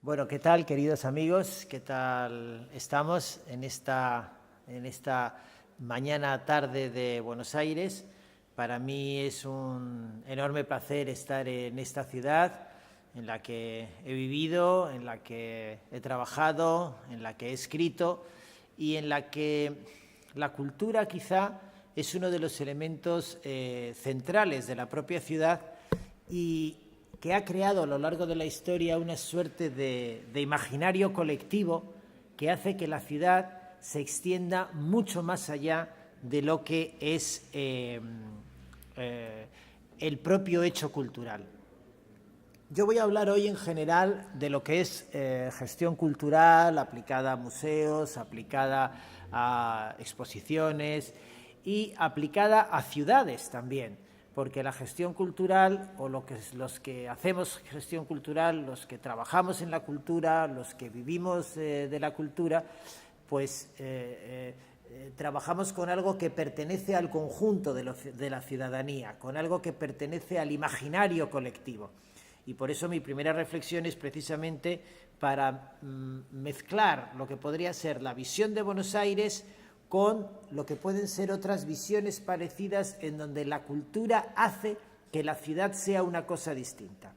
Bueno, ¿qué tal, queridos amigos? ¿Qué tal estamos en esta mañana tarde de Buenos Aires? Para mí es un enorme placer estar en esta ciudad en la que he vivido, en la que he trabajado, en la que he escrito y en la que la cultura quizá es uno de los elementos centrales de la propia ciudad y que ha creado a lo largo de la historia una suerte de imaginario colectivo que hace que la ciudad se extienda mucho más allá de lo que es el propio hecho cultural. Yo voy a hablar hoy en general de lo que es gestión cultural aplicada a museos, aplicada a exposiciones y aplicada a ciudades también, porque la gestión cultural, o los que hacemos gestión cultural, los que trabajamos en la cultura, los que vivimos de la cultura, pues trabajamos con algo que pertenece al conjunto de la ciudadanía, con algo que pertenece al imaginario colectivo. Y por eso mi primera reflexión es precisamente para mezclar lo que podría ser la visión de Buenos Aires con lo que pueden ser otras visiones parecidas en donde la cultura hace que la ciudad sea una cosa distinta.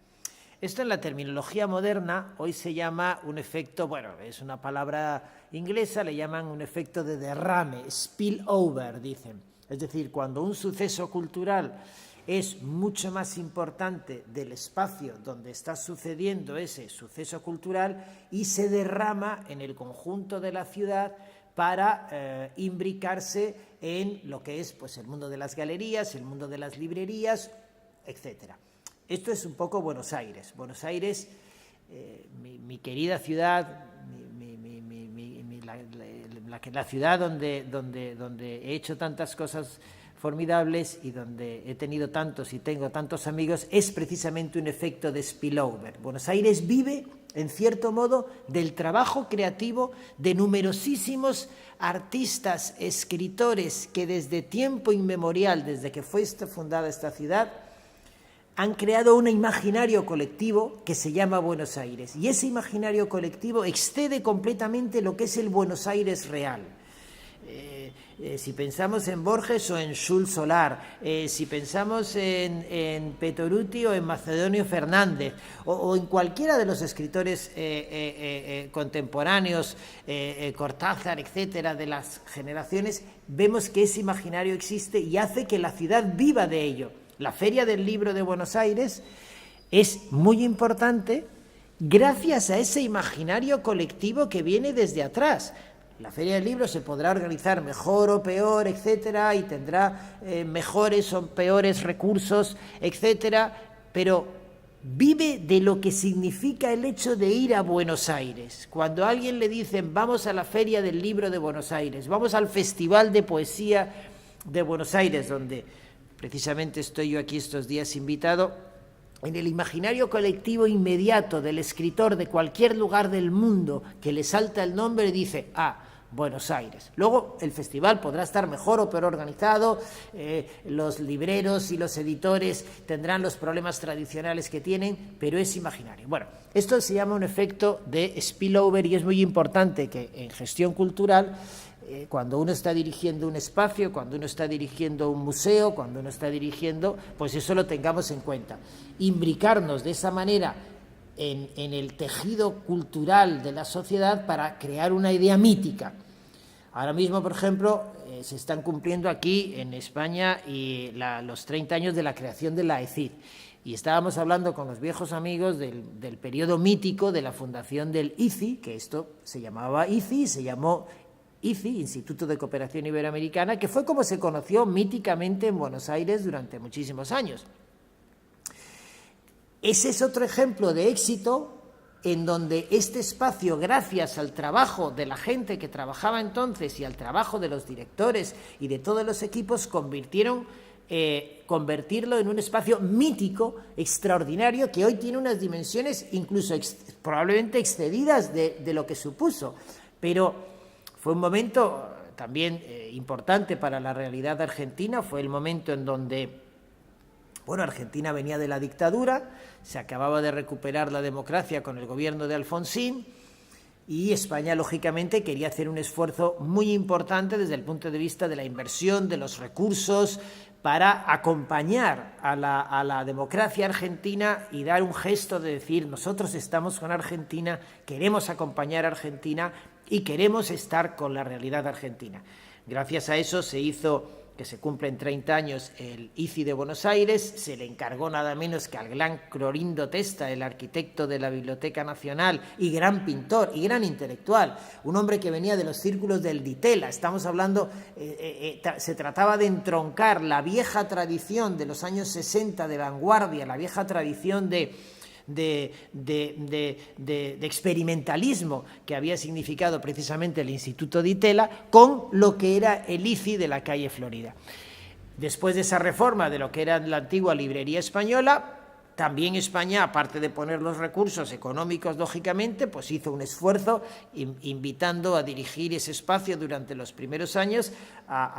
Esto en la terminología moderna hoy se llama un efecto, bueno, es una palabra inglesa, le llaman un efecto de derrame, spillover, dicen. Es decir, cuando un suceso cultural es mucho más importante del espacio donde está sucediendo ese suceso cultural y se derrama en el conjunto de la ciudad para imbricarse en lo que es pues, el mundo de las galerías, el mundo de las librerías, etc. Esto es un poco Buenos Aires. Buenos Aires, mi querida ciudad, la ciudad donde he hecho tantas cosas formidables y donde he tenido tantos y tengo tantos amigos, es precisamente un efecto de spillover. Buenos Aires vive, en cierto modo, del trabajo creativo de numerosísimos artistas, escritores que desde tiempo inmemorial, desde que fue fundada esta ciudad, han creado un imaginario colectivo que se llama Buenos Aires. Y ese imaginario colectivo excede completamente lo que es el Buenos Aires real. Si pensamos en Borges o en Jules Solar, si pensamos en Petoruti o en Macedonio Fernández, o en cualquiera de los escritores contemporáneos, Cortázar, etcétera, de las generaciones, vemos que ese imaginario existe y hace que la ciudad viva de ello. La Feria del Libro de Buenos Aires es muy importante gracias a ese imaginario colectivo que viene desde atrás. La Feria del Libro se podrá organizar mejor o peor, etcétera, y tendrá mejores o peores recursos, etcétera, pero vive de lo que significa el hecho de ir a Buenos Aires. Cuando a alguien le dicen vamos a la Feria del Libro de Buenos Aires, vamos al Festival de Poesía de Buenos Aires, donde precisamente estoy yo aquí estos días invitado, en el imaginario colectivo inmediato del escritor de cualquier lugar del mundo que le salta el nombre, dice, Buenos Aires. Luego el festival podrá estar mejor o peor organizado, los libreros y los editores tendrán los problemas tradicionales que tienen, pero es imaginario. Bueno, esto se llama un efecto de spillover y es muy importante que en gestión cultural, cuando uno está dirigiendo un espacio, cuando uno está dirigiendo un museo, cuando uno está dirigiendo, pues eso lo tengamos en cuenta. Imbricarnos de esa manera en el tejido cultural de la sociedad para crear una idea mítica. Ahora mismo, por ejemplo, se están cumpliendo aquí en España los 30 años de la creación de la ECID. Y estábamos hablando con los viejos amigos del periodo mítico de la fundación del ICI, que esto se llamaba ICI, se llamó ICI, Instituto de Cooperación Iberoamericana, que fue como se conoció míticamente en Buenos Aires durante muchísimos años. Ese es otro ejemplo de éxito en donde este espacio, gracias al trabajo de la gente que trabajaba entonces y al trabajo de los directores y de todos los equipos, convertirlo en un espacio mítico, extraordinario, que hoy tiene unas dimensiones incluso probablemente excedidas de lo que supuso. Pero fue un momento también importante para la realidad argentina, fue el momento en donde Bueno, Argentina venía de la dictadura, se acababa de recuperar la democracia con el gobierno de Alfonsín, y España, lógicamente, quería hacer un esfuerzo muy importante desde el punto de vista de la inversión, de los recursos, para acompañar a la democracia argentina y dar un gesto de decir, nosotros estamos con Argentina, queremos acompañar a Argentina y queremos estar con la realidad argentina. Gracias a eso se hizo, que se cumplen 30 años, el ICI de Buenos Aires. Se le encargó nada menos que al gran Clorindo Testa, el arquitecto de la Biblioteca Nacional y gran pintor y gran intelectual, un hombre que venía de los círculos del Ditela. Estamos hablando, se trataba de entroncar la vieja tradición de los años 60 de vanguardia, la vieja tradición de experimentalismo que había significado precisamente el Instituto Ditela, con lo que era el ICI de la calle Florida. Después de esa reforma de lo que era la antigua librería española, también España, aparte de poner los recursos económicos, lógicamente, pues hizo un esfuerzo invitando a dirigir ese espacio durante los primeros años,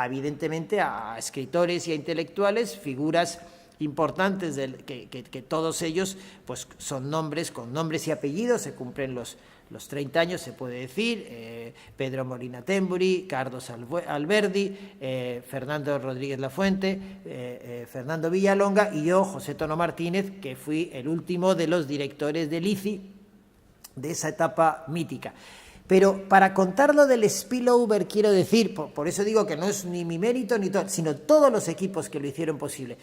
evidentemente, a escritores y a intelectuales, figuras importantes que todos ellos pues son nombres, con nombres y apellidos. Se cumplen los 30 años, se puede decir, Pedro Molina Temburi, Carlos Alberdi, Fernando Rodríguez Lafuente, Fernando Villalonga y yo, José Tono Martínez, que fui el último de los directores del ICI de esa etapa mítica. Pero para contar lo del spillover, quiero decir, por eso digo que no es ni mi mérito ni todo, sino todos los equipos que lo hicieron posible.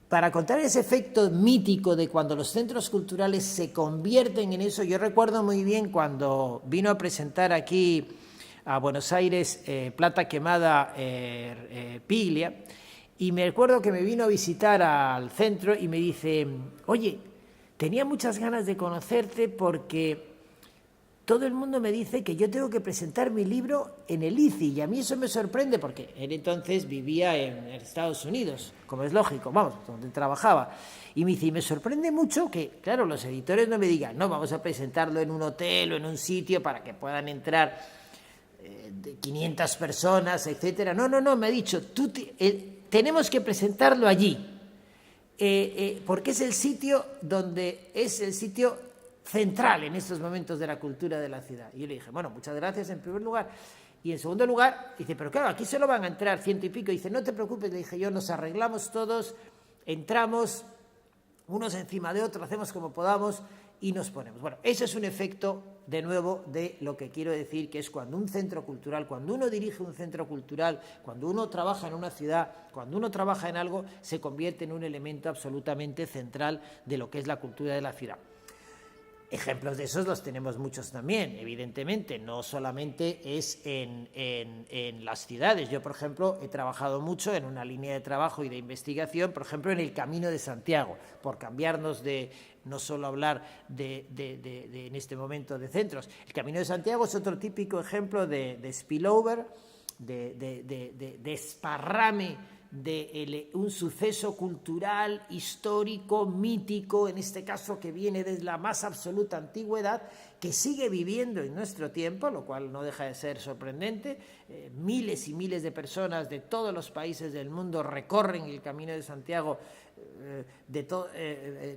Para contar ese efecto mítico de cuando los centros culturales se convierten en eso, yo recuerdo muy bien cuando vino a presentar aquí a Buenos Aires Plata Quemada Piglia, y me recuerdo que me vino a visitar al centro y me dice, oye, tenía muchas ganas de conocerte porque todo el mundo me dice que yo tengo que presentar mi libro en el ICI, y a mí eso me sorprende porque él entonces vivía en Estados Unidos, como es lógico, vamos, donde trabajaba. Y me dice, y me sorprende mucho que, claro, los editores no me digan, no, vamos a presentarlo en un hotel o en un sitio para que puedan entrar 500 personas, etcétera. No, me ha dicho, tenemos que presentarlo allí, porque es el sitio central en estos momentos de la cultura de la ciudad. Y yo le dije, bueno, muchas gracias en primer lugar. Y en segundo lugar, dice, pero claro, aquí solo van a entrar 100 y pico. Y dice, no te preocupes, le dije yo, nos arreglamos todos, entramos unos encima de otros, hacemos como podamos y nos ponemos. Bueno, ese es un efecto, de nuevo, de lo que quiero decir, que es cuando un centro cultural, cuando uno dirige un centro cultural, cuando uno trabaja en una ciudad, cuando uno trabaja en algo, se convierte en un elemento absolutamente central de lo que es la cultura de la ciudad. Ejemplos de esos los tenemos muchos también, evidentemente, no solamente es en las ciudades. Yo, por ejemplo, he trabajado mucho en una línea de trabajo y de investigación, por ejemplo, en el Camino de Santiago, por cambiarnos de no solo hablar en este momento de centros. El Camino de Santiago es otro típico ejemplo de spillover, de desparrame de un suceso cultural, histórico, mítico, en este caso que viene desde la más absoluta antigüedad, que sigue viviendo en nuestro tiempo, lo cual no deja de ser sorprendente. Miles y miles de personas de todos los países del mundo recorren el Camino de Santiago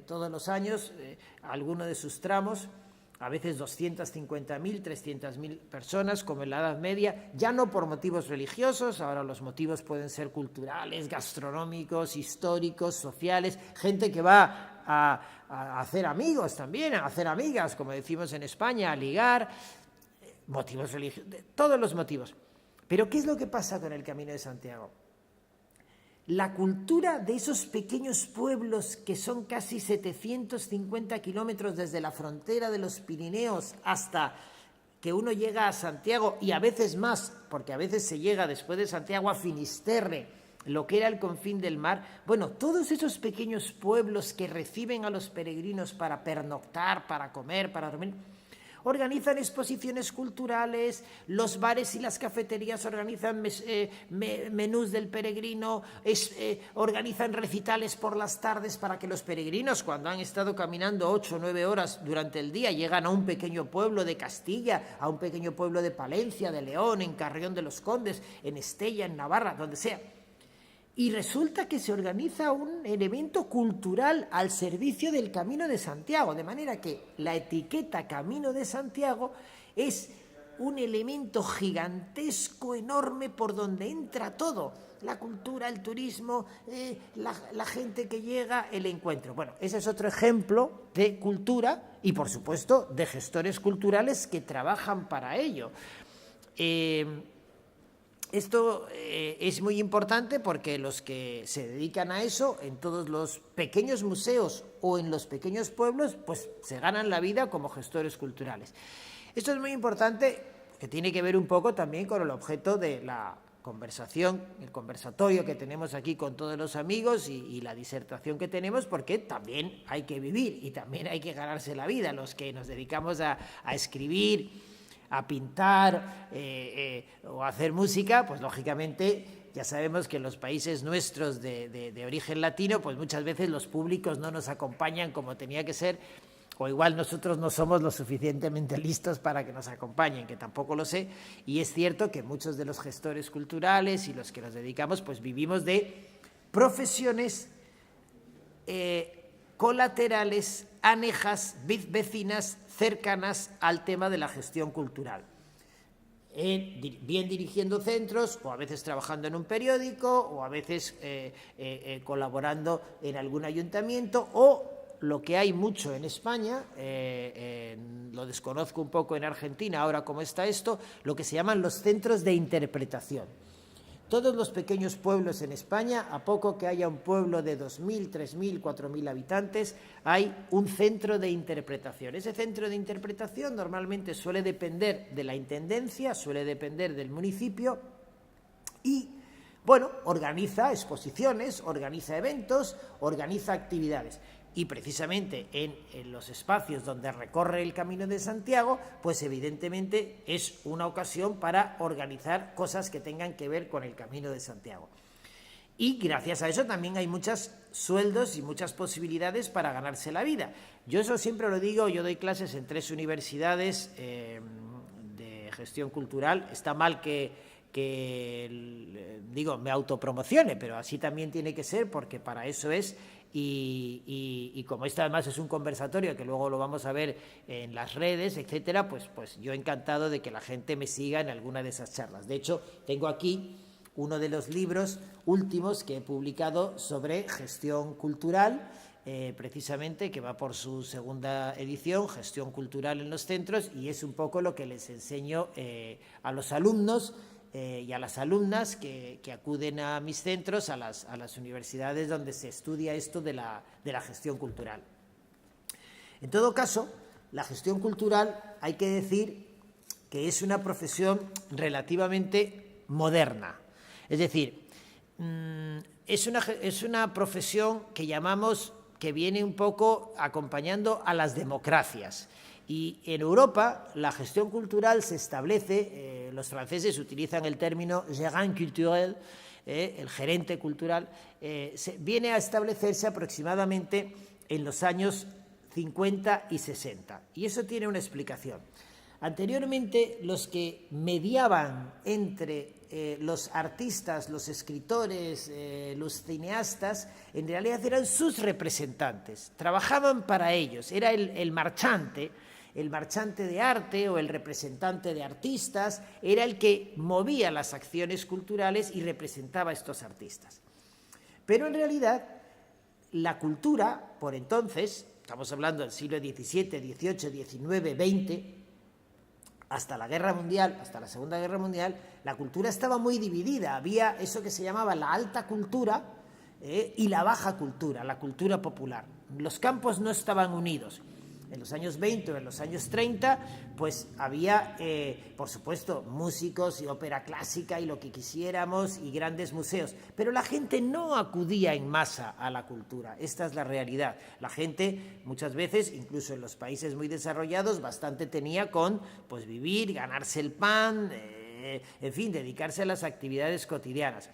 todos los años, alguno de sus tramos, a veces 250.000, 300.000 personas, como en la Edad Media, ya no por motivos religiosos, ahora los motivos pueden ser culturales, gastronómicos, históricos, sociales, gente que va a hacer amigos también, a hacer amigas, como decimos en España, a ligar, motivos religiosos, todos los motivos. Pero ¿qué es lo que pasa con el Camino de Santiago? La cultura de esos pequeños pueblos que son casi 750 kilómetros desde la frontera de los Pirineos hasta que uno llega a Santiago, y a veces más, porque a veces se llega después de Santiago a Finisterre, lo que era el confín del mar. Bueno, todos esos pequeños pueblos que reciben a los peregrinos para pernoctar, para comer, para dormir, organizan exposiciones culturales, los bares y las cafeterías organizan menús del peregrino, organizan recitales por las tardes para que los peregrinos, cuando han estado caminando 8 o 9 horas durante el día, llegan a un pequeño pueblo de Castilla, a un pequeño pueblo de Palencia, de León, en Carrión de los Condes, en Estella, en Navarra, donde sea. Y resulta que se organiza un elemento cultural al servicio del Camino de Santiago, de manera que la etiqueta Camino de Santiago es un elemento gigantesco, enorme, por donde entra todo: la cultura, el turismo, la gente que llega, el encuentro. Bueno, ese es otro ejemplo de cultura y, por supuesto, de gestores culturales que trabajan para ello. Esto es muy importante porque los que se dedican a eso en todos los pequeños museos o en los pequeños pueblos, pues se ganan la vida como gestores culturales. Esto es muy importante, que tiene que ver un poco también con el objeto de la conversación, el conversatorio que tenemos aquí con todos los amigos y la disertación que tenemos, porque también hay que vivir y también hay que ganarse la vida. Los que nos dedicamos a escribir, a pintar o a hacer música, pues lógicamente ya sabemos que en los países nuestros de origen latino, pues muchas veces los públicos no nos acompañan como tenía que ser, o igual nosotros no somos lo suficientemente listos para que nos acompañen, que tampoco lo sé, y es cierto que muchos de los gestores culturales y los que nos dedicamos, pues vivimos de profesiones colaterales, anejas, vecinas, cercanas al tema de la gestión cultural. Bien dirigiendo centros, o a veces trabajando en un periódico, o a veces colaborando en algún ayuntamiento, o lo que hay mucho en España, lo desconozco un poco en Argentina, ahora cómo está esto, lo que se llaman los centros de interpretación. Todos los pequeños pueblos en España, a poco que haya un pueblo de 2.000, 3.000, 4.000 habitantes, hay un centro de interpretación. Ese centro de interpretación normalmente suele depender de la intendencia, suele depender del municipio y, bueno, organiza exposiciones, organiza eventos, organiza actividades. Y precisamente en los espacios donde recorre el Camino de Santiago, pues evidentemente es una ocasión para organizar cosas que tengan que ver con el Camino de Santiago. Y gracias a eso también hay muchos sueldos y muchas posibilidades para ganarse la vida. Yo eso siempre lo digo, yo doy clases en 3 universidades de gestión cultural. Está mal que me autopromocione, pero así también tiene que ser, porque para eso es. Y como esto además es un conversatorio que luego lo vamos a ver en las redes, etcétera, pues yo encantado de que la gente me siga en alguna de esas charlas. De hecho, tengo aquí uno de los libros últimos que he publicado sobre gestión cultural, precisamente, que va por su 2ª edición, Gestión Cultural en los Centros, y es un poco lo que les enseño a los alumnos y a las alumnas que acuden a mis centros, a las universidades donde se estudia esto de la gestión cultural. En todo caso, la gestión cultural hay que decir que es una profesión relativamente moderna. Es decir, es una profesión que llamamos, que viene un poco acompañando a las democracias. Y en Europa la gestión cultural se establece, los franceses utilizan el término gérant culturel, el gerente cultural, viene a establecerse aproximadamente en los años 50 y 60. Y eso tiene una explicación. Anteriormente, los que mediaban entre los artistas, los escritores, los cineastas, en realidad eran sus representantes, trabajaban para ellos, era el marchante de arte o el representante de artistas, era el que movía las acciones culturales y representaba a estos artistas. Pero en realidad la cultura, por entonces, estamos hablando del siglo XVII, XVIII, XIX, XX, hasta la Guerra Mundial, hasta la Segunda Guerra Mundial, la cultura estaba muy dividida. Había eso que se llamaba la alta cultura y la baja cultura, la cultura popular. Los campos no estaban unidos. En los años 20 o en los años 30, pues había, por supuesto, músicos y ópera clásica y lo que quisiéramos y grandes museos, pero la gente no acudía en masa a la cultura. Esta es la realidad. La gente, muchas veces, incluso en los países muy desarrollados, bastante tenía con pues vivir, ganarse el pan, en fin, dedicarse a las actividades cotidianas.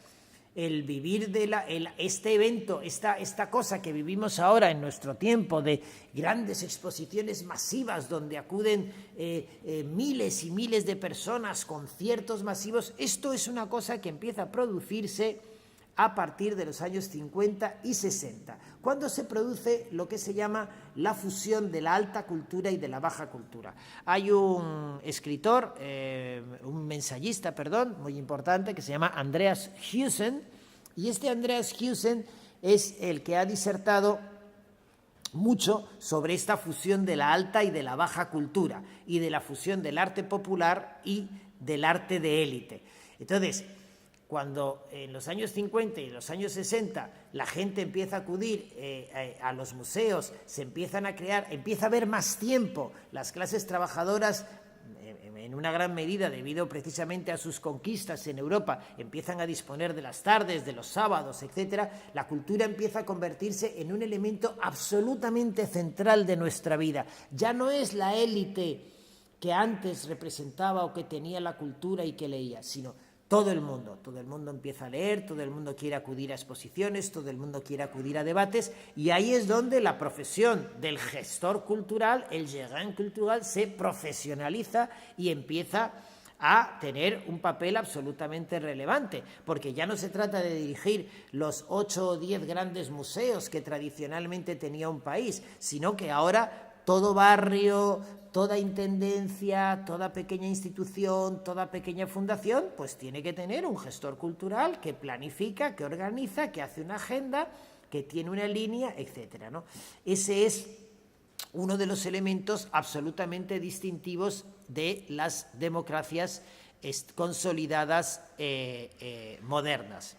El vivir de este evento, esta cosa que vivimos ahora en nuestro tiempo de grandes exposiciones masivas donde acuden miles y miles de personas, conciertos masivos, esto es una cosa que empieza a producirse a partir de los años 50 y 60, cuando se produce lo que se llama la fusión de la alta cultura y de la baja cultura. Hay un escritor, un ensayista, muy importante, que se llama Andreas Huygens, y este Andreas Huygens es el que ha disertado mucho sobre esta fusión de la alta y de la baja cultura, y de la fusión del arte popular y del arte de élite. Entonces, cuando en los años 50 y los años 60 la gente empieza a acudir a los museos, se empiezan a crear, empieza a haber más tiempo, las clases trabajadoras, en una gran medida debido precisamente a sus conquistas en Europa, empiezan a disponer de las tardes, de los sábados, etcétera, la cultura empieza a convertirse en un elemento absolutamente central de nuestra vida. Ya no es la élite que antes representaba o que tenía la cultura y que leía, sino todo el mundo empieza a leer, todo el mundo quiere acudir a exposiciones, todo el mundo quiere acudir a debates, y ahí es donde la profesión del gestor cultural, el gérant cultural, se profesionaliza y empieza a tener un papel absolutamente relevante, porque ya no se trata de dirigir los 8 o 10 grandes museos que tradicionalmente tenía un país, sino que ahora todo barrio, toda intendencia, toda pequeña institución, toda pequeña fundación, pues tiene que tener un gestor cultural que planifica, que organiza, que hace una agenda, que tiene una línea, etcétera, ¿no? Ese es uno de los elementos absolutamente distintivos de las democracias consolidadas modernas.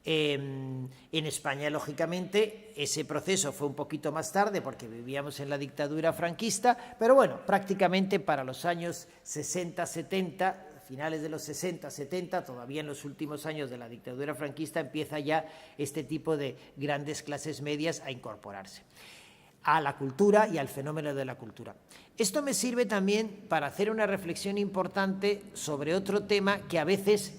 En España, lógicamente, ese proceso fue un poquito más tarde porque vivíamos en la dictadura franquista, pero bueno, prácticamente para los años 60-70, finales de los 60-70, todavía en los últimos años de la dictadura franquista, empieza ya este tipo de grandes clases medias a incorporarse a la cultura y al fenómeno de la cultura. Esto me sirve también para hacer una reflexión importante sobre otro tema que a veces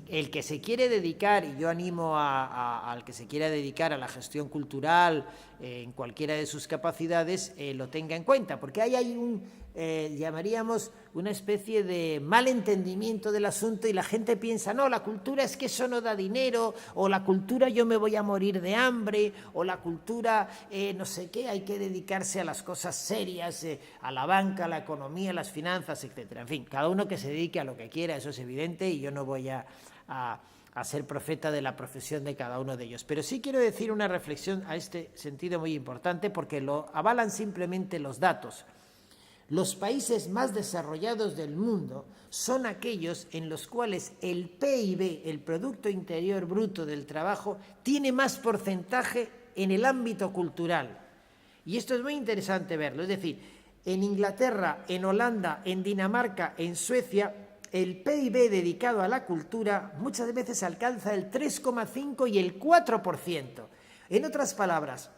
el que se quiere dedicar, y yo animo al que se quiera dedicar a la gestión cultural en cualquiera de sus capacidades, lo tenga en cuenta, porque ahí hay llamaríamos una especie de mal entendimiento del asunto, y la gente piensa, no, la cultura es que eso no da dinero, o la cultura yo me voy a morir de hambre, o la cultura no sé qué, hay que dedicarse a las cosas serias, a la banca, a la economía, a las finanzas, etcétera. En fin, cada uno que se dedique a lo que quiera, eso es evidente, y yo no voy a ser profeta de la profesión de cada uno de ellos. Pero sí quiero decir una reflexión a este sentido muy importante, porque lo avalan simplemente los datos. Los países más desarrollados del mundo son aquellos en los cuales el PIB, el Producto Interior Bruto del trabajo, tiene más porcentaje en el ámbito cultural. Y esto es muy interesante verlo. Es decir, en Inglaterra, en Holanda, en Dinamarca, en Suecia, el PIB dedicado a la cultura muchas veces alcanza el 3,5 y el 4%. En otras palabras,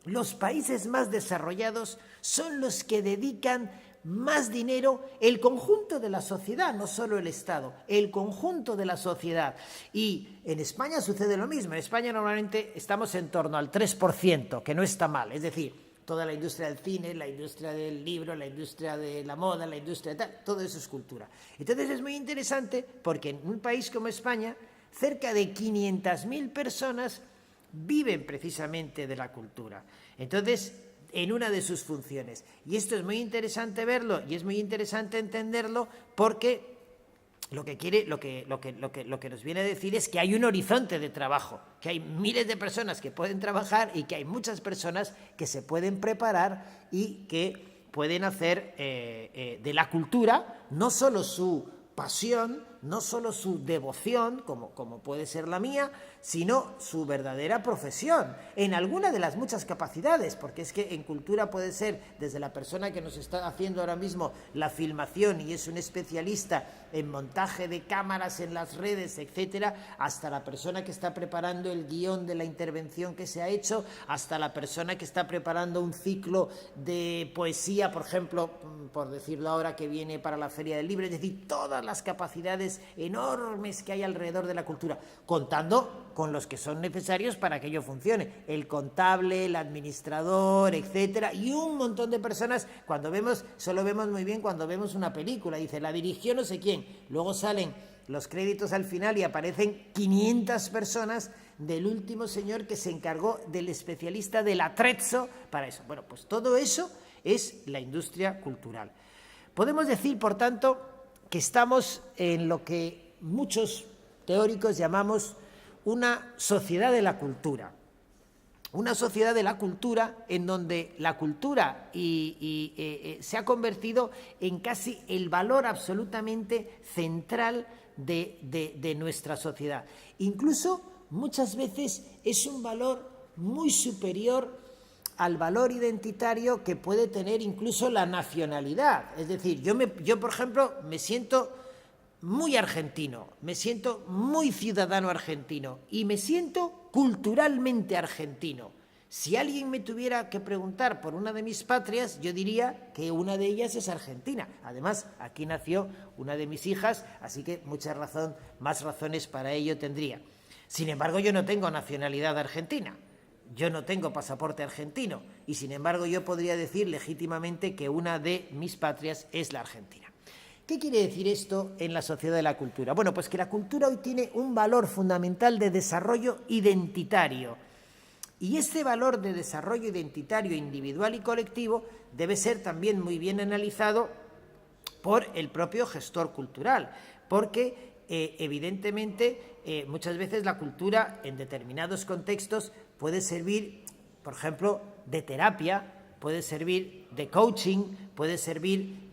los países más desarrollados son los que dedican más dinero, el conjunto de la sociedad, no solo el Estado, el conjunto de la sociedad. Y en España sucede lo mismo. En España normalmente estamos en torno al 3%, que no está mal. Es decir, toda la industria del cine, la industria del libro, la industria de la moda, la industria de tal, todo eso es cultura. Entonces es muy interesante porque en un país como España, cerca de 500.000 personas viven precisamente de la cultura. Entonces, en una de sus funciones. Y esto es muy interesante verlo y es muy interesante entenderlo, porque lo que nos viene a decir es que hay un horizonte de trabajo, que hay miles de personas que pueden trabajar y que hay muchas personas que se pueden preparar y que pueden hacer de la cultura no solo su pasión, no solo su devoción, como puede ser la mía, sino su verdadera profesión, en alguna de las muchas capacidades, porque es que en cultura puede ser desde la persona que nos está haciendo ahora mismo la filmación y es un especialista en montaje de cámaras en las redes, etcétera, hasta la persona que está preparando el guión de la intervención que se ha hecho, hasta la persona que está preparando un ciclo de poesía, por ejemplo, por decirlo ahora, que viene para la Feria del Libro, es decir, todas las capacidades enormes que hay alrededor de la cultura, contando con los que son necesarios para que ello funcione, el contable, el administrador, etcétera, y un montón de personas. Cuando vemos, solo vemos muy bien cuando vemos una película, dice, la dirigió no sé quién, luego salen los créditos al final y aparecen 500 personas del último señor que se encargó del especialista del Atrezzo para eso. Bueno, pues todo eso es la industria cultural. Podemos decir, por tanto, que estamos en lo que muchos teóricos llamamos una sociedad de la cultura. Una sociedad de la cultura en donde la cultura se ha convertido en casi el valor absolutamente central de nuestra sociedad. Incluso muchas veces es un valor muy superior al valor identitario que puede tener incluso la nacionalidad. Es decir, yo por ejemplo, me siento muy argentino, me siento muy ciudadano argentino y me siento culturalmente argentino. Si alguien me tuviera que preguntar por una de mis patrias, yo diría que una de ellas es Argentina. Además, aquí nació una de mis hijas, así que más razones para ello tendría. Sin embargo, yo no tengo nacionalidad argentina, yo no tengo pasaporte argentino y sin embargo yo podría decir legítimamente que una de mis patrias es la Argentina. ¿Qué quiere decir esto en la sociedad de la cultura? Bueno, pues que la cultura hoy tiene un valor fundamental de desarrollo identitario. Y este valor de desarrollo identitario individual y colectivo debe ser también muy bien analizado por el propio gestor cultural, porque evidentemente muchas veces la cultura en determinados contextos puede servir, por ejemplo, de terapia, puede servir de coaching, puede servir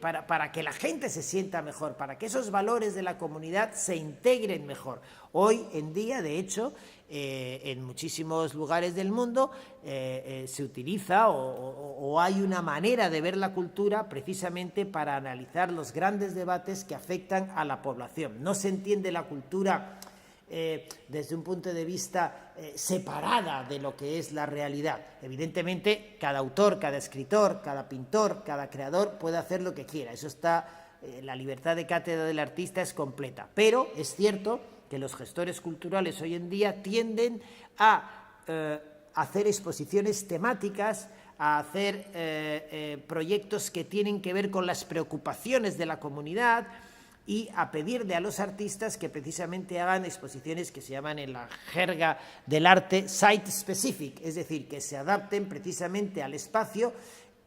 para que la gente se sienta mejor, para que esos valores de la comunidad se integren mejor. Hoy en día, de hecho, en muchísimos lugares del mundo se utiliza o hay una manera de ver la cultura precisamente para analizar los grandes debates que afectan a la población. No se entiende la cultura desde un punto de vista separada de lo que es la realidad. Evidentemente, cada autor, cada escritor, cada pintor, cada creador puede hacer lo que quiera. Eso está, la libertad de cátedra del artista es completa. Pero es cierto que los gestores culturales hoy en día tienden a hacer exposiciones temáticas, a hacer proyectos que tienen que ver con las preocupaciones de la comunidad, y a pedirle a los artistas que precisamente hagan exposiciones que se llaman en la jerga del arte site specific, es decir, que se adapten precisamente al espacio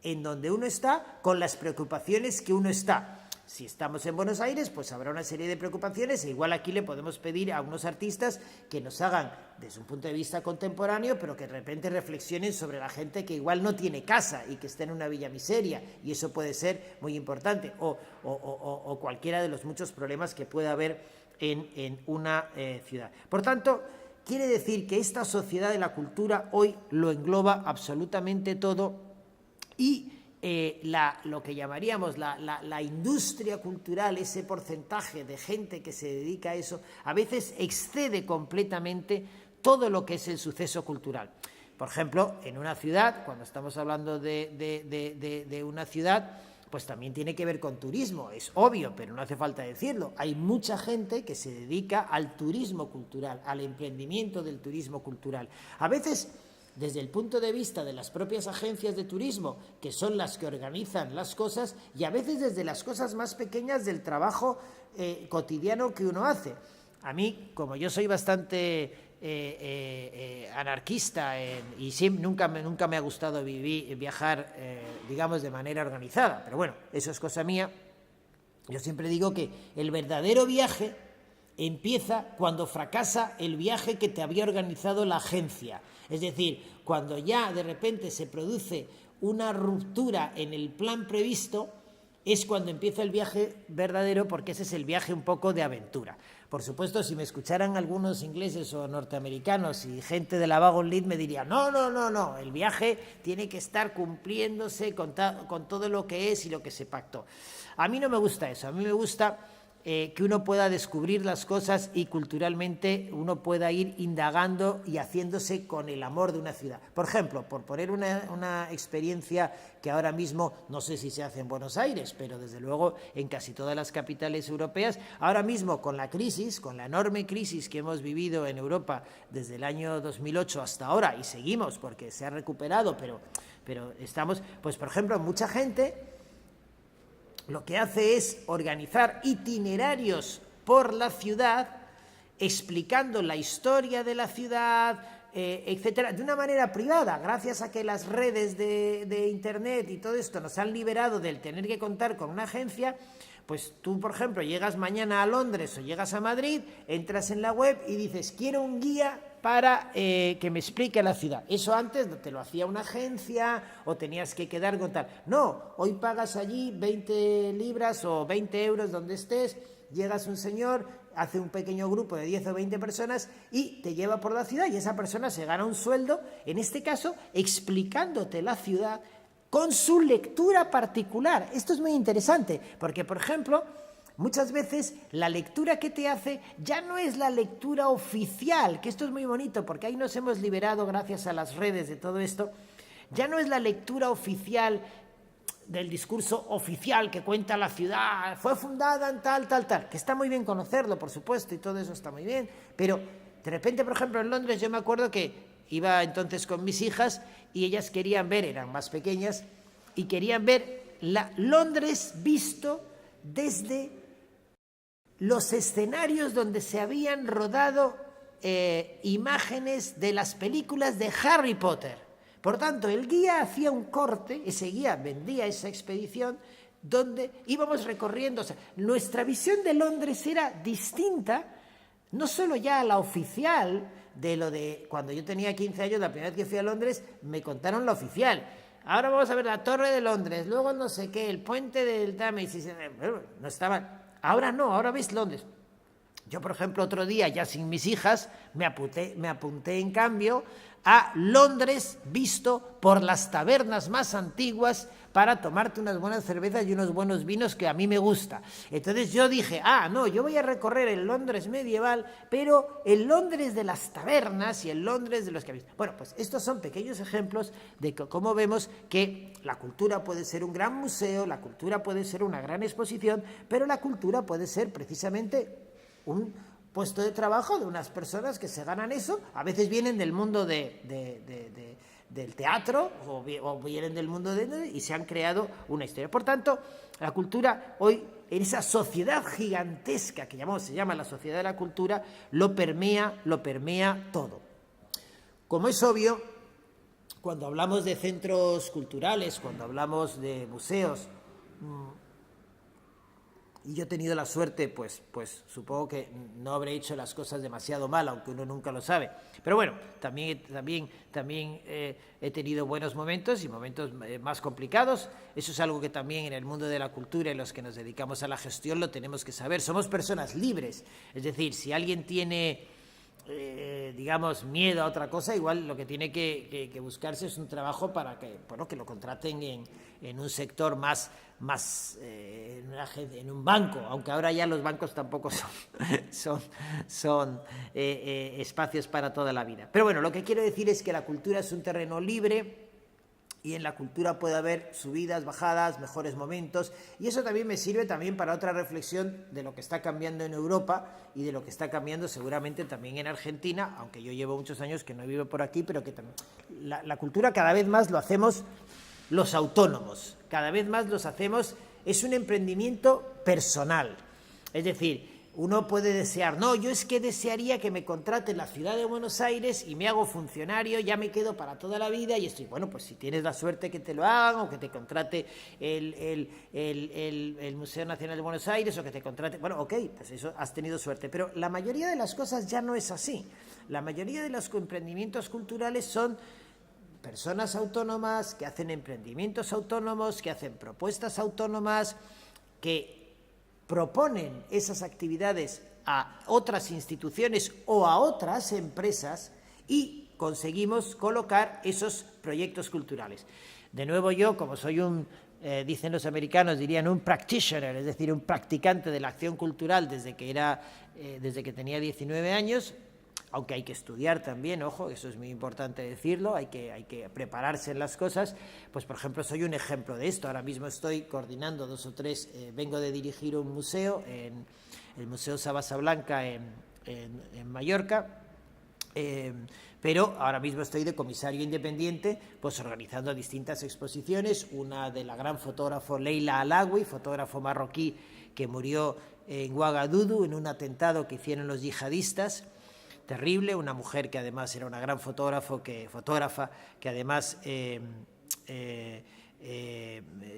en donde uno está con las preocupaciones que uno está. Si estamos en Buenos Aires, pues habrá una serie de preocupaciones e igual aquí le podemos pedir a unos artistas que nos hagan desde un punto de vista contemporáneo, pero que de repente reflexionen sobre la gente que igual no tiene casa y que está en una villa miseria, y eso puede ser muy importante, o cualquiera de los muchos problemas que pueda haber en una ciudad. Por tanto, quiere decir que esta sociedad de la cultura hoy lo engloba absolutamente todo y lo que llamaríamos la industria cultural, ese porcentaje de gente que se dedica a eso, a veces excede completamente todo lo que es el suceso cultural. Por ejemplo, en una ciudad, cuando estamos hablando de una ciudad, pues también tiene que ver con turismo, es obvio, pero no hace falta decirlo. Hay mucha gente que se dedica al turismo cultural, al emprendimiento del turismo cultural. A veces, desde el punto de vista de las propias agencias de turismo, que son las que organizan las cosas, y a veces desde las cosas más pequeñas del trabajo cotidiano que uno hace. A mí, como yo soy bastante anarquista y nunca me ha gustado viajar, digamos, de manera organizada, pero bueno, eso es cosa mía, yo siempre digo que el verdadero viaje empieza cuando fracasa el viaje que te había organizado la agencia. Es decir, cuando ya de repente se produce una ruptura en el plan previsto, es cuando empieza el viaje verdadero, porque ese es el viaje un poco de aventura. Por supuesto, si me escucharan algunos ingleses o norteamericanos y gente de la Wagon Lead me diría, no, el viaje tiene que estar cumpliéndose con todo lo que es y lo que se pactó. A mí no me gusta eso, a mí me gusta que uno pueda descubrir las cosas y culturalmente uno pueda ir indagando y haciéndose con el amor de una ciudad. Por ejemplo, por poner una experiencia que ahora mismo no sé si se hace en Buenos Aires, pero desde luego en casi todas las capitales europeas, ahora mismo con la crisis, con la enorme crisis que hemos vivido en Europa desde el año 2008 hasta ahora, y seguimos porque se ha recuperado, pero estamos, pues por ejemplo, mucha gente lo que hace es organizar itinerarios por la ciudad, explicando la historia de la ciudad, etcétera, de una manera privada, gracias a que las redes de Internet y todo esto nos han liberado del tener que contar con una agencia. Pues tú, por ejemplo, llegas mañana a Londres o llegas a Madrid, entras en la web y dices, quiero un guía para que me explique la ciudad. Eso antes te lo hacía una agencia o tenías que quedar con tal. No, hoy pagas allí 20 libras o 20 euros donde estés, llegas un señor, hace un pequeño grupo de 10 o 20 personas y te lleva por la ciudad y esa persona se gana un sueldo, en este caso, explicándote la ciudad con su lectura particular. Esto es muy interesante porque, por ejemplo, muchas veces la lectura que te hace ya no es la lectura oficial, que esto es muy bonito porque ahí nos hemos liberado gracias a las redes de todo esto, ya no es la lectura oficial del discurso oficial que cuenta la ciudad, fue fundada en tal, que está muy bien conocerlo, por supuesto, y todo eso está muy bien, pero de repente, por ejemplo, en Londres yo me acuerdo que iba entonces con mis hijas y ellas querían ver, eran más pequeñas, y querían ver Londres visto desde los escenarios donde se habían rodado imágenes de las películas de Harry Potter. Por tanto, el guía hacía un corte, ese guía vendía esa expedición, donde íbamos recorriendo. O sea, nuestra visión de Londres era distinta, no solo ya a la oficial, de lo de cuando yo tenía 15 años, la primera vez que fui a Londres, me contaron la oficial. Ahora vamos a ver la Torre de Londres, luego no sé qué, el puente del Támesis, no estaban. Ahora no, ahora ves Londres. Yo, por ejemplo, otro día, ya sin mis hijas, me apunté en cambio a Londres visto por las tabernas más antiguas para tomarte unas buenas cervezas y unos buenos vinos que a mí me gusta. Entonces yo dije, no, yo voy a recorrer el Londres medieval, pero el Londres de las tabernas y el Londres de los que habéis. Bueno, pues estos son pequeños ejemplos de cómo vemos que la cultura puede ser un gran museo, la cultura puede ser una gran exposición, pero la cultura puede ser precisamente un puesto de trabajo de unas personas que se ganan eso, a veces vienen del mundo del teatro o vienen del mundo y se han creado una historia. Por tanto, la cultura hoy, en esa sociedad gigantesca que se llama la sociedad de la cultura, lo permea todo. Como es obvio, cuando hablamos de centros culturales, cuando hablamos de museos, y yo he tenido la suerte, pues supongo que no habré hecho las cosas demasiado mal, aunque uno nunca lo sabe. Pero bueno, también he tenido buenos momentos y momentos más complicados. Eso es algo que también en el mundo de la cultura y los que nos dedicamos a la gestión lo tenemos que saber. Somos personas libres. Es decir, si alguien tiene, digamos, miedo a otra cosa, igual lo que tiene que buscarse es un trabajo para que lo contraten en un sector más en un banco, aunque ahora ya los bancos tampoco son espacios para toda la vida. Pero bueno, lo que quiero decir es que la cultura es un terreno libre y en la cultura puede haber subidas, bajadas, mejores momentos, y eso también me sirve también para otra reflexión de lo que está cambiando en Europa y de lo que está cambiando seguramente también en Argentina, aunque yo llevo muchos años que no vivo por aquí, pero que también la cultura cada vez más lo hacemos los autónomos, cada vez más los hacemos, es un emprendimiento personal. Es decir, uno puede desear, no, yo es que desearía que me contraten la ciudad de Buenos Aires y me hago funcionario, ya me quedo para toda la vida y estoy, bueno, pues si tienes la suerte que te lo hagan o que te contrate el Museo Nacional de Buenos Aires o que te contrate, bueno, ok, pues eso has tenido suerte, pero la mayoría de las cosas ya no es así. La mayoría de los emprendimientos culturales son personas autónomas que hacen emprendimientos autónomos, que hacen propuestas autónomas, que proponen esas actividades a otras instituciones o a otras empresas y conseguimos colocar esos proyectos culturales. De nuevo yo, como soy dicen los americanos, dirían un practitioner, es decir, un practicante de la acción cultural desde que tenía 19 años, aunque hay que estudiar también, ojo, eso es muy importante decirlo, hay que prepararse en las cosas, pues por ejemplo soy un ejemplo de esto, ahora mismo estoy coordinando 2 o 3, vengo de dirigir un museo, en el Museo Sabasa Blanca en Mallorca, pero ahora mismo estoy de comisario independiente, pues organizando distintas exposiciones, una de la gran fotógrafo Leila Alaoui, fotógrafo marroquí que murió en Ouagadougou, en un atentado que hicieron los yihadistas, terrible, una mujer que además era una gran fotógrafa, que además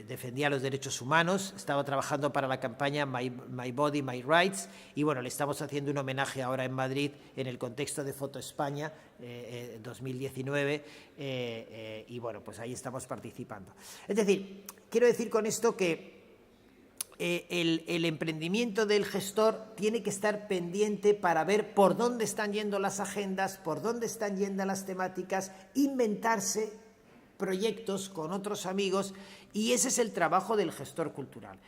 defendía los derechos humanos, estaba trabajando para la campaña My Body, My Rights, y bueno, le estamos haciendo un homenaje ahora en Madrid en el contexto de Foto España 2019, y bueno, pues ahí estamos participando. Es decir, quiero decir con esto que el emprendimiento del gestor tiene que estar pendiente para ver por dónde están yendo las agendas, por dónde están yendo las temáticas, inventarse proyectos con otros amigos, y ese es el trabajo del gestor cultural.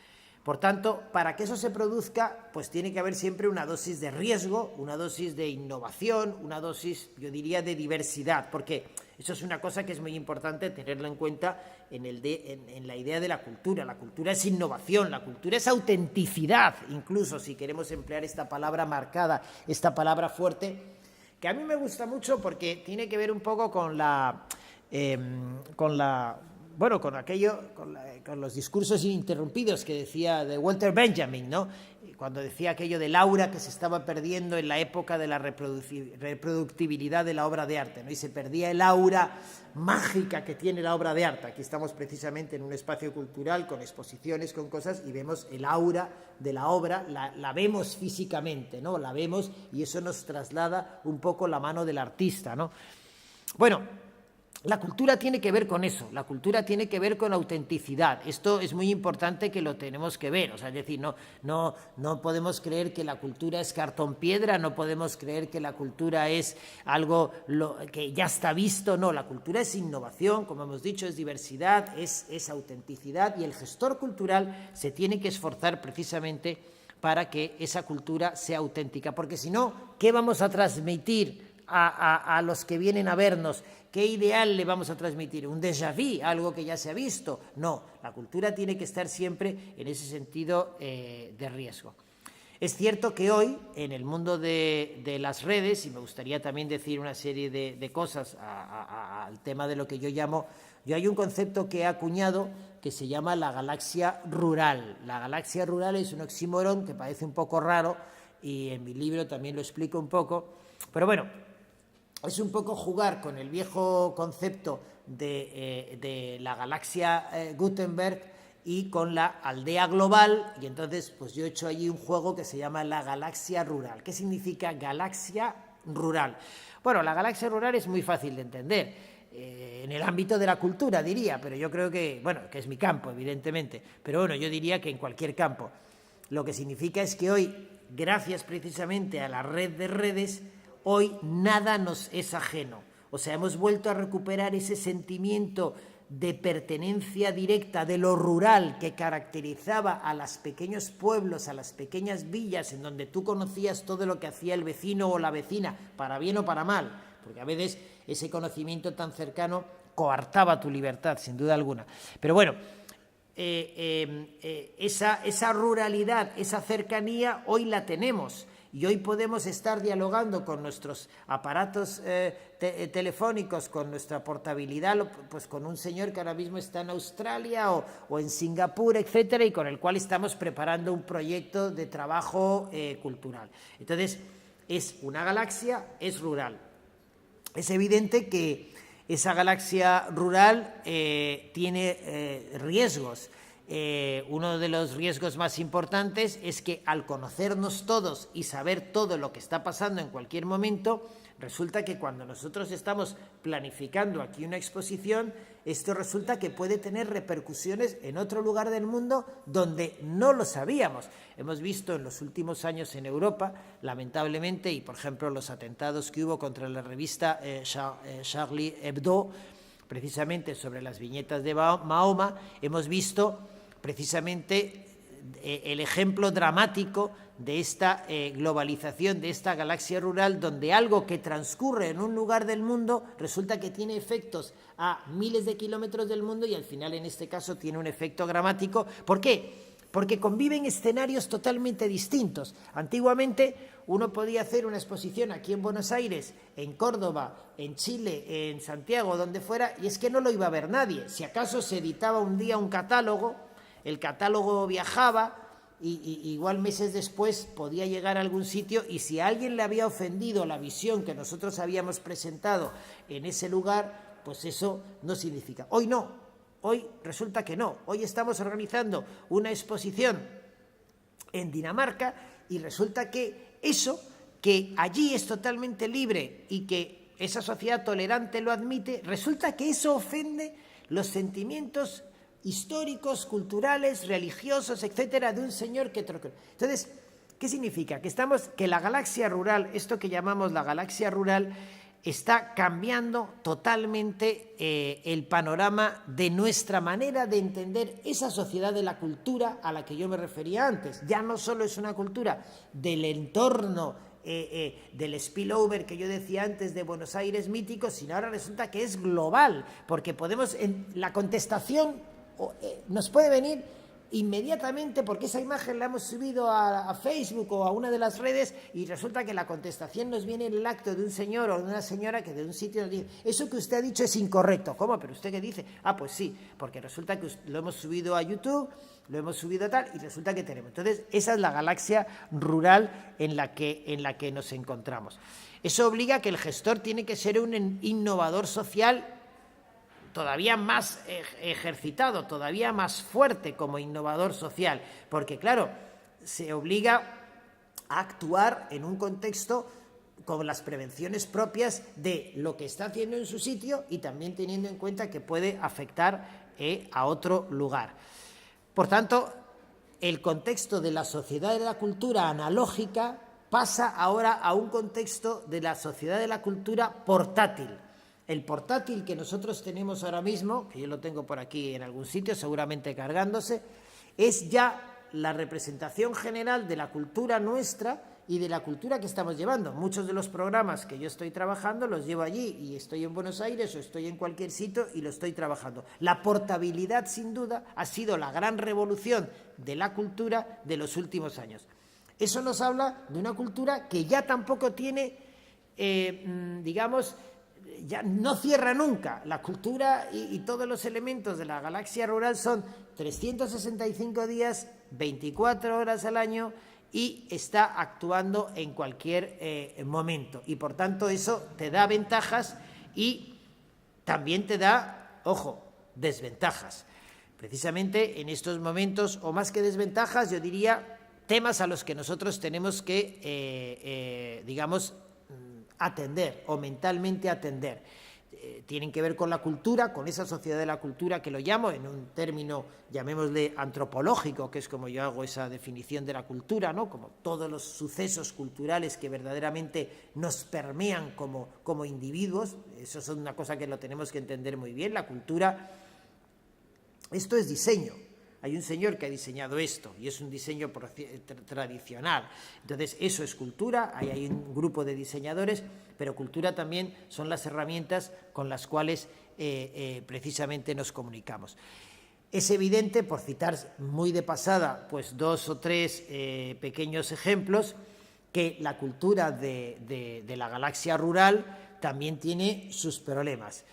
Por tanto, para que eso se produzca, pues tiene que haber siempre una dosis de riesgo, una dosis de innovación, una dosis, yo diría, de diversidad, porque eso es una cosa que es muy importante tenerlo en cuenta en la idea de la cultura. La cultura es innovación, la cultura es autenticidad, incluso si queremos emplear esta palabra marcada, esta palabra fuerte, que a mí me gusta mucho porque tiene que ver un poco con los discursos ininterrumpidos que decía de Walter Benjamin, ¿no? Cuando decía aquello del aura que se estaba perdiendo en la época de la reproductibilidad de la obra de arte, ¿no? Y se perdía el aura mágica que tiene la obra de arte. Aquí estamos precisamente en un espacio cultural con exposiciones, con cosas, y vemos el aura de la obra, la vemos físicamente, ¿no? La vemos, y eso nos traslada un poco la mano del artista, ¿no? Bueno, la cultura tiene que ver con eso, la cultura tiene que ver con autenticidad. Esto es muy importante que lo tenemos que ver, o sea, es decir, no podemos creer que la cultura es cartón piedra, no podemos creer que la cultura es algo que ya está visto, no, la cultura es innovación, como hemos dicho, es diversidad, es autenticidad, y el gestor cultural se tiene que esforzar precisamente para que esa cultura sea auténtica, porque si no, ¿qué vamos a transmitir a los que vienen a vernos? ¿Qué ideal le vamos a transmitir? ¿Un déjà vu? ¿Algo que ya se ha visto? No, la cultura tiene que estar siempre en ese sentido de riesgo. Es cierto que hoy, en el mundo de las redes, y me gustaría también decir una serie de cosas al tema de lo que yo hay un concepto que he acuñado que se llama la galaxia rural. La galaxia rural es un oxímoron que parece un poco raro, y en mi libro también lo explico un poco, pero bueno, es un poco jugar con el viejo concepto de la galaxia Gutenberg y con la aldea global, y entonces pues yo he hecho allí un juego que se llama la galaxia rural. ¿Qué significa galaxia rural? Bueno, la galaxia rural es muy fácil de entender, en el ámbito de la cultura diría, pero yo creo que, bueno, que es mi campo evidentemente, pero bueno, yo diría que en cualquier campo. Lo que significa es que hoy, gracias precisamente a la red de redes, hoy nada nos es ajeno. O sea, hemos vuelto a recuperar ese sentimiento de pertenencia directa de lo rural que caracterizaba a los pequeños pueblos, a las pequeñas villas, en donde tú conocías todo lo que hacía el vecino o la vecina, para bien o para mal, porque a veces ese conocimiento tan cercano coartaba tu libertad, sin duda alguna. Pero bueno, esa ruralidad, esa cercanía, hoy la tenemos. Y hoy podemos estar dialogando con nuestros aparatos telefónicos, con nuestra portabilidad, pues con un señor que ahora mismo está en Australia o en Singapur, etcétera, y con el cual estamos preparando un proyecto de trabajo cultural. Entonces, es una galaxia, es rural. Es evidente que esa galaxia rural tiene riesgos. Uno de los riesgos más importantes es que al conocernos todos y saber todo lo que está pasando en cualquier momento, resulta que cuando nosotros estamos planificando aquí una exposición, esto resulta que puede tener repercusiones en otro lugar del mundo donde no lo sabíamos. Hemos visto en los últimos años en Europa, lamentablemente, y por ejemplo los atentados que hubo contra la revista Charlie Hebdo, precisamente sobre las viñetas de Mahoma, hemos visto precisamente el ejemplo dramático de esta globalización, de esta galaxia rural, donde algo que transcurre en un lugar del mundo resulta que tiene efectos a miles de kilómetros del mundo, y al final en este caso tiene un efecto dramático. ¿Por qué? Porque conviven escenarios totalmente distintos. Antiguamente uno podía hacer una exposición aquí en Buenos Aires, en Córdoba, en Chile, en Santiago, donde fuera, y es que no lo iba a ver nadie. Si acaso se editaba un día un catálogo, el catálogo viajaba, igual meses después podía llegar a algún sitio, y si a alguien le había ofendido la visión que nosotros habíamos presentado en ese lugar, pues eso no significa. Hoy no, hoy resulta que no. Hoy estamos organizando una exposición en Dinamarca y resulta que eso, que allí es totalmente libre y que esa sociedad tolerante lo admite, resulta que eso ofende los sentimientos históricos, culturales, religiosos, etcétera, de un señor que... Entonces, ¿qué significa? Que la galaxia rural, esto que llamamos la galaxia rural, está cambiando totalmente el panorama de nuestra manera de entender esa sociedad de la cultura a la que yo me refería antes. Ya no solo es una cultura del entorno, del spillover que yo decía antes de Buenos Aires mítico, sino ahora resulta que es global, porque la contestación nos puede venir inmediatamente, porque esa imagen la hemos subido a Facebook o a una de las redes, y resulta que la contestación nos viene en el acto de un señor o de una señora que de un sitio nos dice: eso que usted ha dicho es incorrecto. ¿Cómo? ¿Pero usted qué dice? Ah, pues sí, porque resulta que lo hemos subido a YouTube, lo hemos subido a tal, y resulta que tenemos. Entonces, esa es la galaxia rural en la que nos encontramos. Eso obliga a que el gestor tiene que ser un innovador social todavía más ejercitado, todavía más fuerte como innovador social, porque claro, se obliga a actuar en un contexto con las prevenciones propias de lo que está haciendo en su sitio, y también teniendo en cuenta que puede afectar a otro lugar. Por tanto, el contexto de la sociedad de la cultura analógica pasa ahora a un contexto de la sociedad de la cultura portátil. El portátil que nosotros tenemos ahora mismo, que yo lo tengo por aquí en algún sitio, seguramente cargándose, es ya la representación general de la cultura nuestra y de la cultura que estamos llevando. Muchos de los programas que yo estoy trabajando los llevo allí, y estoy en Buenos Aires o estoy en cualquier sitio y lo estoy trabajando. La portabilidad, sin duda, ha sido la gran revolución de la cultura de los últimos años. Eso nos habla de una cultura que ya tampoco tiene, digamos, ya no cierra nunca. La cultura y todos los elementos de la galaxia rural son 365 días, 24 horas al año, y está actuando en cualquier momento. Y por tanto eso te da ventajas y también te da, ojo, desventajas. Precisamente en estos momentos, o más que desventajas, yo diría temas a los que nosotros tenemos que, digamos, atender o mentalmente atender. Tienen que ver con la cultura, con esa sociedad de la cultura que lo llamo en un término, llamémosle antropológico, que es como yo hago esa definición de la cultura, ¿no? Como todos los sucesos culturales que verdaderamente nos permean como individuos. Eso es una cosa que lo tenemos que entender muy bien. La cultura, esto es diseño. Hay un señor que ha diseñado esto y es un diseño tradicional. Entonces, eso es cultura, hay un grupo de diseñadores, pero cultura también son las herramientas con las cuales precisamente nos comunicamos. Es evidente, por citar muy de pasada, pues 2 o 3 pequeños ejemplos, que la cultura de la galaxia rural también tiene sus problemas.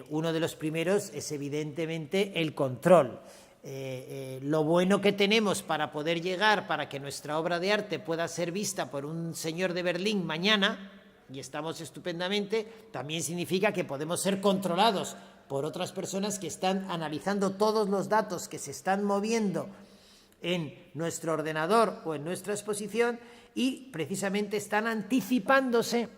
Uno de los primeros es evidentemente el control. Lo bueno que tenemos para poder llegar, para que nuestra obra de arte pueda ser vista por un señor de Berlín mañana, y estamos estupendamente, también significa que podemos ser controlados por otras personas que están analizando todos los datos que se están moviendo en nuestro ordenador o en nuestra exposición, y precisamente están anticipándose,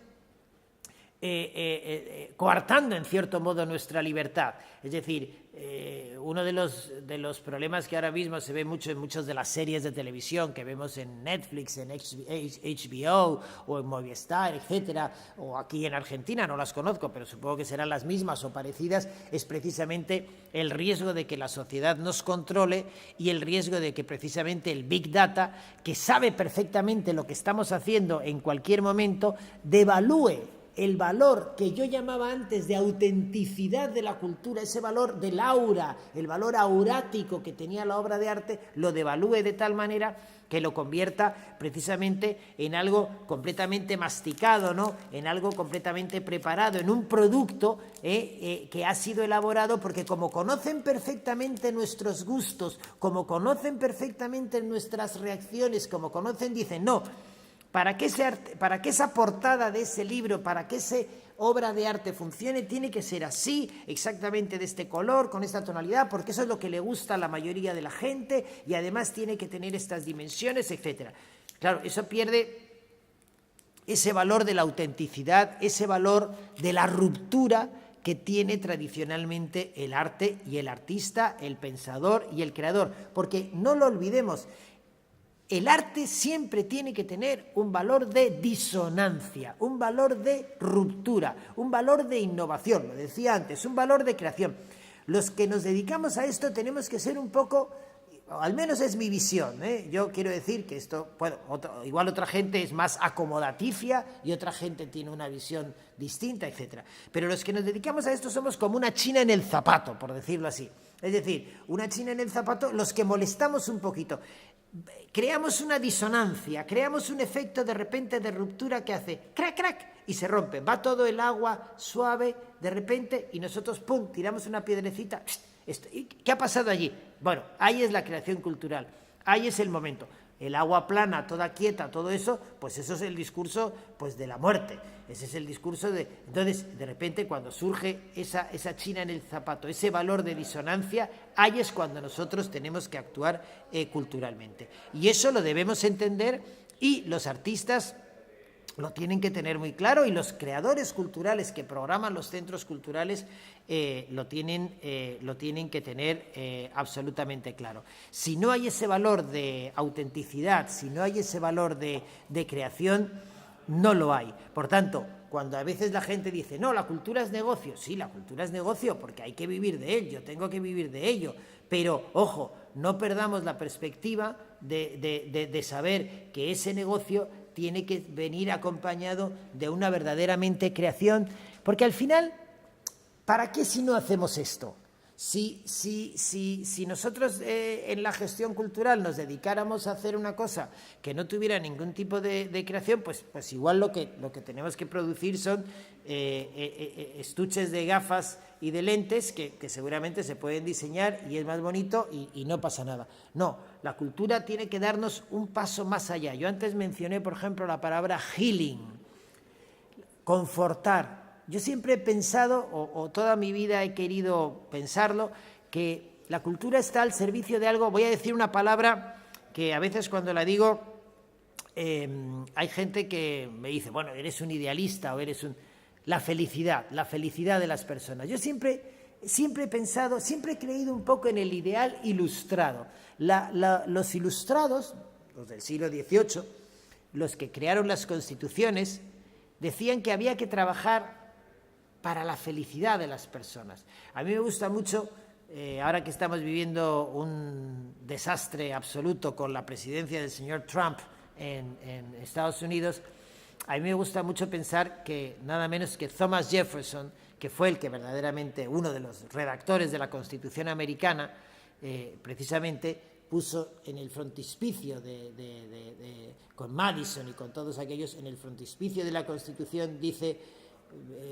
coartando en cierto modo nuestra libertad. Es decir, uno de los problemas que ahora mismo se ve mucho en muchas de las series de televisión que vemos en Netflix, en HBO o en Movistar, etcétera, o aquí en Argentina, no las conozco, pero supongo que serán las mismas o parecidas, es precisamente el riesgo de que la sociedad nos controle y el riesgo de que precisamente el Big Data, que sabe perfectamente lo que estamos haciendo en cualquier momento, devalúe el valor que yo llamaba antes de autenticidad de la cultura, ese valor del aura, el valor aurático que tenía la obra de arte, lo devalúe de tal manera que lo convierta precisamente en algo completamente masticado, ¿no? En algo completamente preparado, en un producto que ha sido elaborado, porque como conocen perfectamente nuestros gustos, como conocen perfectamente nuestras reacciones, como conocen, dicen, no, para que esa portada de ese libro, para que esa obra de arte funcione, tiene que ser así, exactamente de este color, con esta tonalidad, porque eso es lo que le gusta a la mayoría de la gente y además tiene que tener estas dimensiones, etc. Claro, eso pierde ese valor de la autenticidad, ese valor de la ruptura que tiene tradicionalmente el arte y el artista, el pensador y el creador, porque no lo olvidemos, el arte siempre tiene que tener un valor de disonancia, un valor de ruptura, un valor de innovación, lo decía antes, un valor de creación. Los que nos dedicamos a esto tenemos que ser un poco, al menos es mi visión, yo quiero decir que esto, bueno, igual otra gente es más acomodaticia y otra gente tiene una visión distinta, etc. Pero los que nos dedicamos a esto somos como una china en el zapato, por decirlo así. Es decir, una china en el zapato, los que molestamos un poquito. Creamos una disonancia, creamos un efecto de repente de ruptura que hace crack, crack, y se rompe. Va todo el agua suave de repente y nosotros, pum, tiramos una piedrecita. ¿Qué ha pasado allí? Bueno, ahí es la creación cultural, ahí es el momento. El agua plana, toda quieta, todo eso, pues eso es el discurso pues de la muerte. Ese es el discurso de... Entonces, de repente, cuando surge esa china en el zapato, ese valor de disonancia, ahí es cuando nosotros tenemos que actuar culturalmente. Y eso lo debemos entender y los artistas lo tienen que tener muy claro y los creadores culturales que programan los centros culturales lo tienen que tener absolutamente claro. Si no hay ese valor de autenticidad, si no hay ese valor de creación, no lo hay. Por tanto, cuando a veces la gente dice, no, la cultura es negocio, sí, la cultura es negocio porque hay que vivir de ello, tengo que vivir de ello, pero, ojo, no perdamos la perspectiva de saber que ese negocio tiene que venir acompañado de una verdaderamente creación, porque al final, ¿para qué si no hacemos esto? Si nosotros en la gestión cultural nos dedicáramos a hacer una cosa que no tuviera ningún tipo de creación, pues igual lo que tenemos que producir son estuches de gafas y de lentes que seguramente se pueden diseñar y es más bonito y no pasa nada. No, la cultura tiene que darnos un paso más allá. Yo antes mencioné, por ejemplo, la palabra healing, confortar. Yo siempre he pensado, o toda mi vida he querido pensarlo, que la cultura está al servicio de algo. Voy a decir una palabra que a veces cuando la digo hay gente que me dice, bueno, eres un idealista o eres un... La felicidad de las personas. Yo siempre he pensado, siempre he creído un poco en el ideal ilustrado. Los ilustrados, los del siglo XVIII, los que crearon las constituciones, decían que había que trabajar para la felicidad de las personas. A mí me gusta mucho, ahora que estamos viviendo un desastre absoluto con la presidencia del señor Trump en Estados Unidos, a mí me gusta mucho pensar que nada menos que Thomas Jefferson, que fue el que verdaderamente, uno de los redactores de la Constitución americana, precisamente puso en el frontispicio con Madison y con todos aquellos, en el frontispicio de la Constitución dice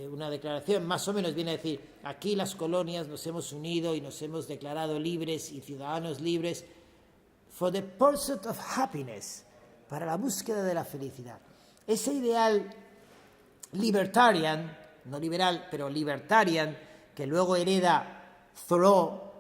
una declaración, más o menos viene a decir, aquí las colonias nos hemos unido y nos hemos declarado libres y ciudadanos libres for the pursuit of happiness, para la búsqueda de la felicidad. Ese ideal libertarian, no liberal, pero libertarian, que luego hereda Thoreau,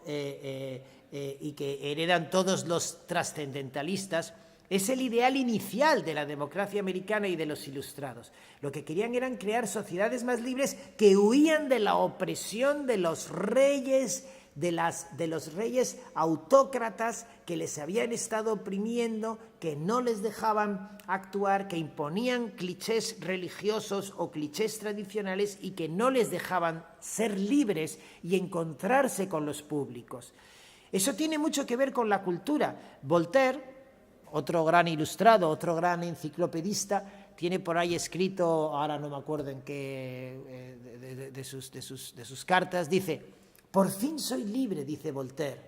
y que heredan todos los trascendentalistas, es el ideal inicial de la democracia americana y de los ilustrados. Lo que querían eran crear sociedades más libres que huían de la opresión de los reyes, de los reyes autócratas que les habían estado oprimiendo, que no les dejaban actuar, que imponían clichés religiosos o clichés tradicionales y que no les dejaban ser libres y encontrarse con los públicos. Eso tiene mucho que ver con la cultura. Voltaire, otro gran ilustrado, otro gran enciclopedista, tiene por ahí escrito, ahora no me acuerdo en qué, de sus cartas, dice: por fin soy libre, dice Voltaire,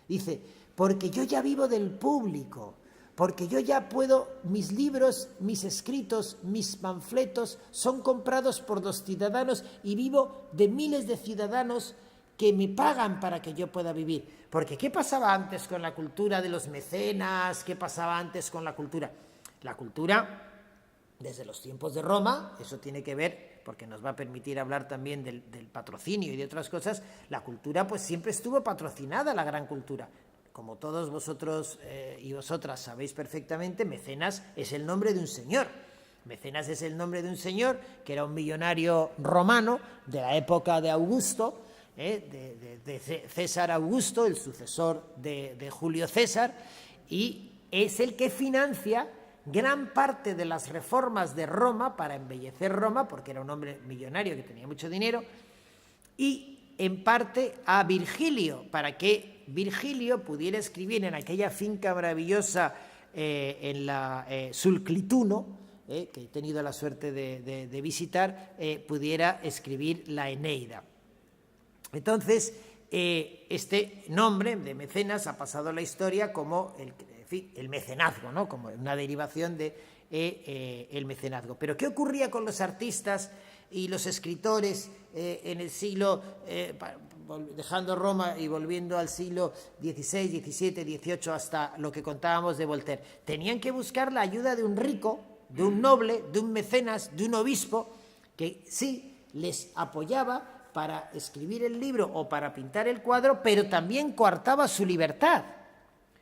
dice, porque yo ya vivo del público, porque yo ya puedo, mis libros, mis escritos, mis panfletos son comprados por los ciudadanos y vivo de miles de ciudadanos que me pagan para que yo pueda vivir. Porque ¿qué pasaba antes con la cultura de los mecenas? ¿Qué pasaba antes con la cultura? La cultura, desde los tiempos de Roma, eso tiene que ver, porque nos va a permitir hablar también del patrocinio y de otras cosas, la cultura pues siempre estuvo patrocinada, la gran cultura. Como todos vosotros y vosotras sabéis perfectamente, Mecenas es el nombre de un señor. Mecenas es el nombre de un señor que era un millonario romano de la época de Augusto, de César Augusto, el sucesor de Julio César, y es el que financia gran parte de las reformas de Roma para embellecer Roma, porque era un hombre millonario que tenía mucho dinero, y en parte a Virgilio, para que Virgilio pudiera escribir en aquella finca maravillosa en la Sulclituno, que he tenido la suerte de visitar, pudiera escribir la Eneida. Entonces, este nombre de mecenas ha pasado a la historia como el mecenazgo, ¿no? Como una derivación de el mecenazgo. Pero ¿qué ocurría con los artistas y los escritores en el siglo, dejando Roma y volviendo al siglo XVI, XVII, XVIII, hasta lo que contábamos de Voltaire? Tenían que buscar la ayuda de un rico, de un noble, de un mecenas, de un obispo, que sí les apoyaba para escribir el libro o para pintar el cuadro, pero también coartaba su libertad.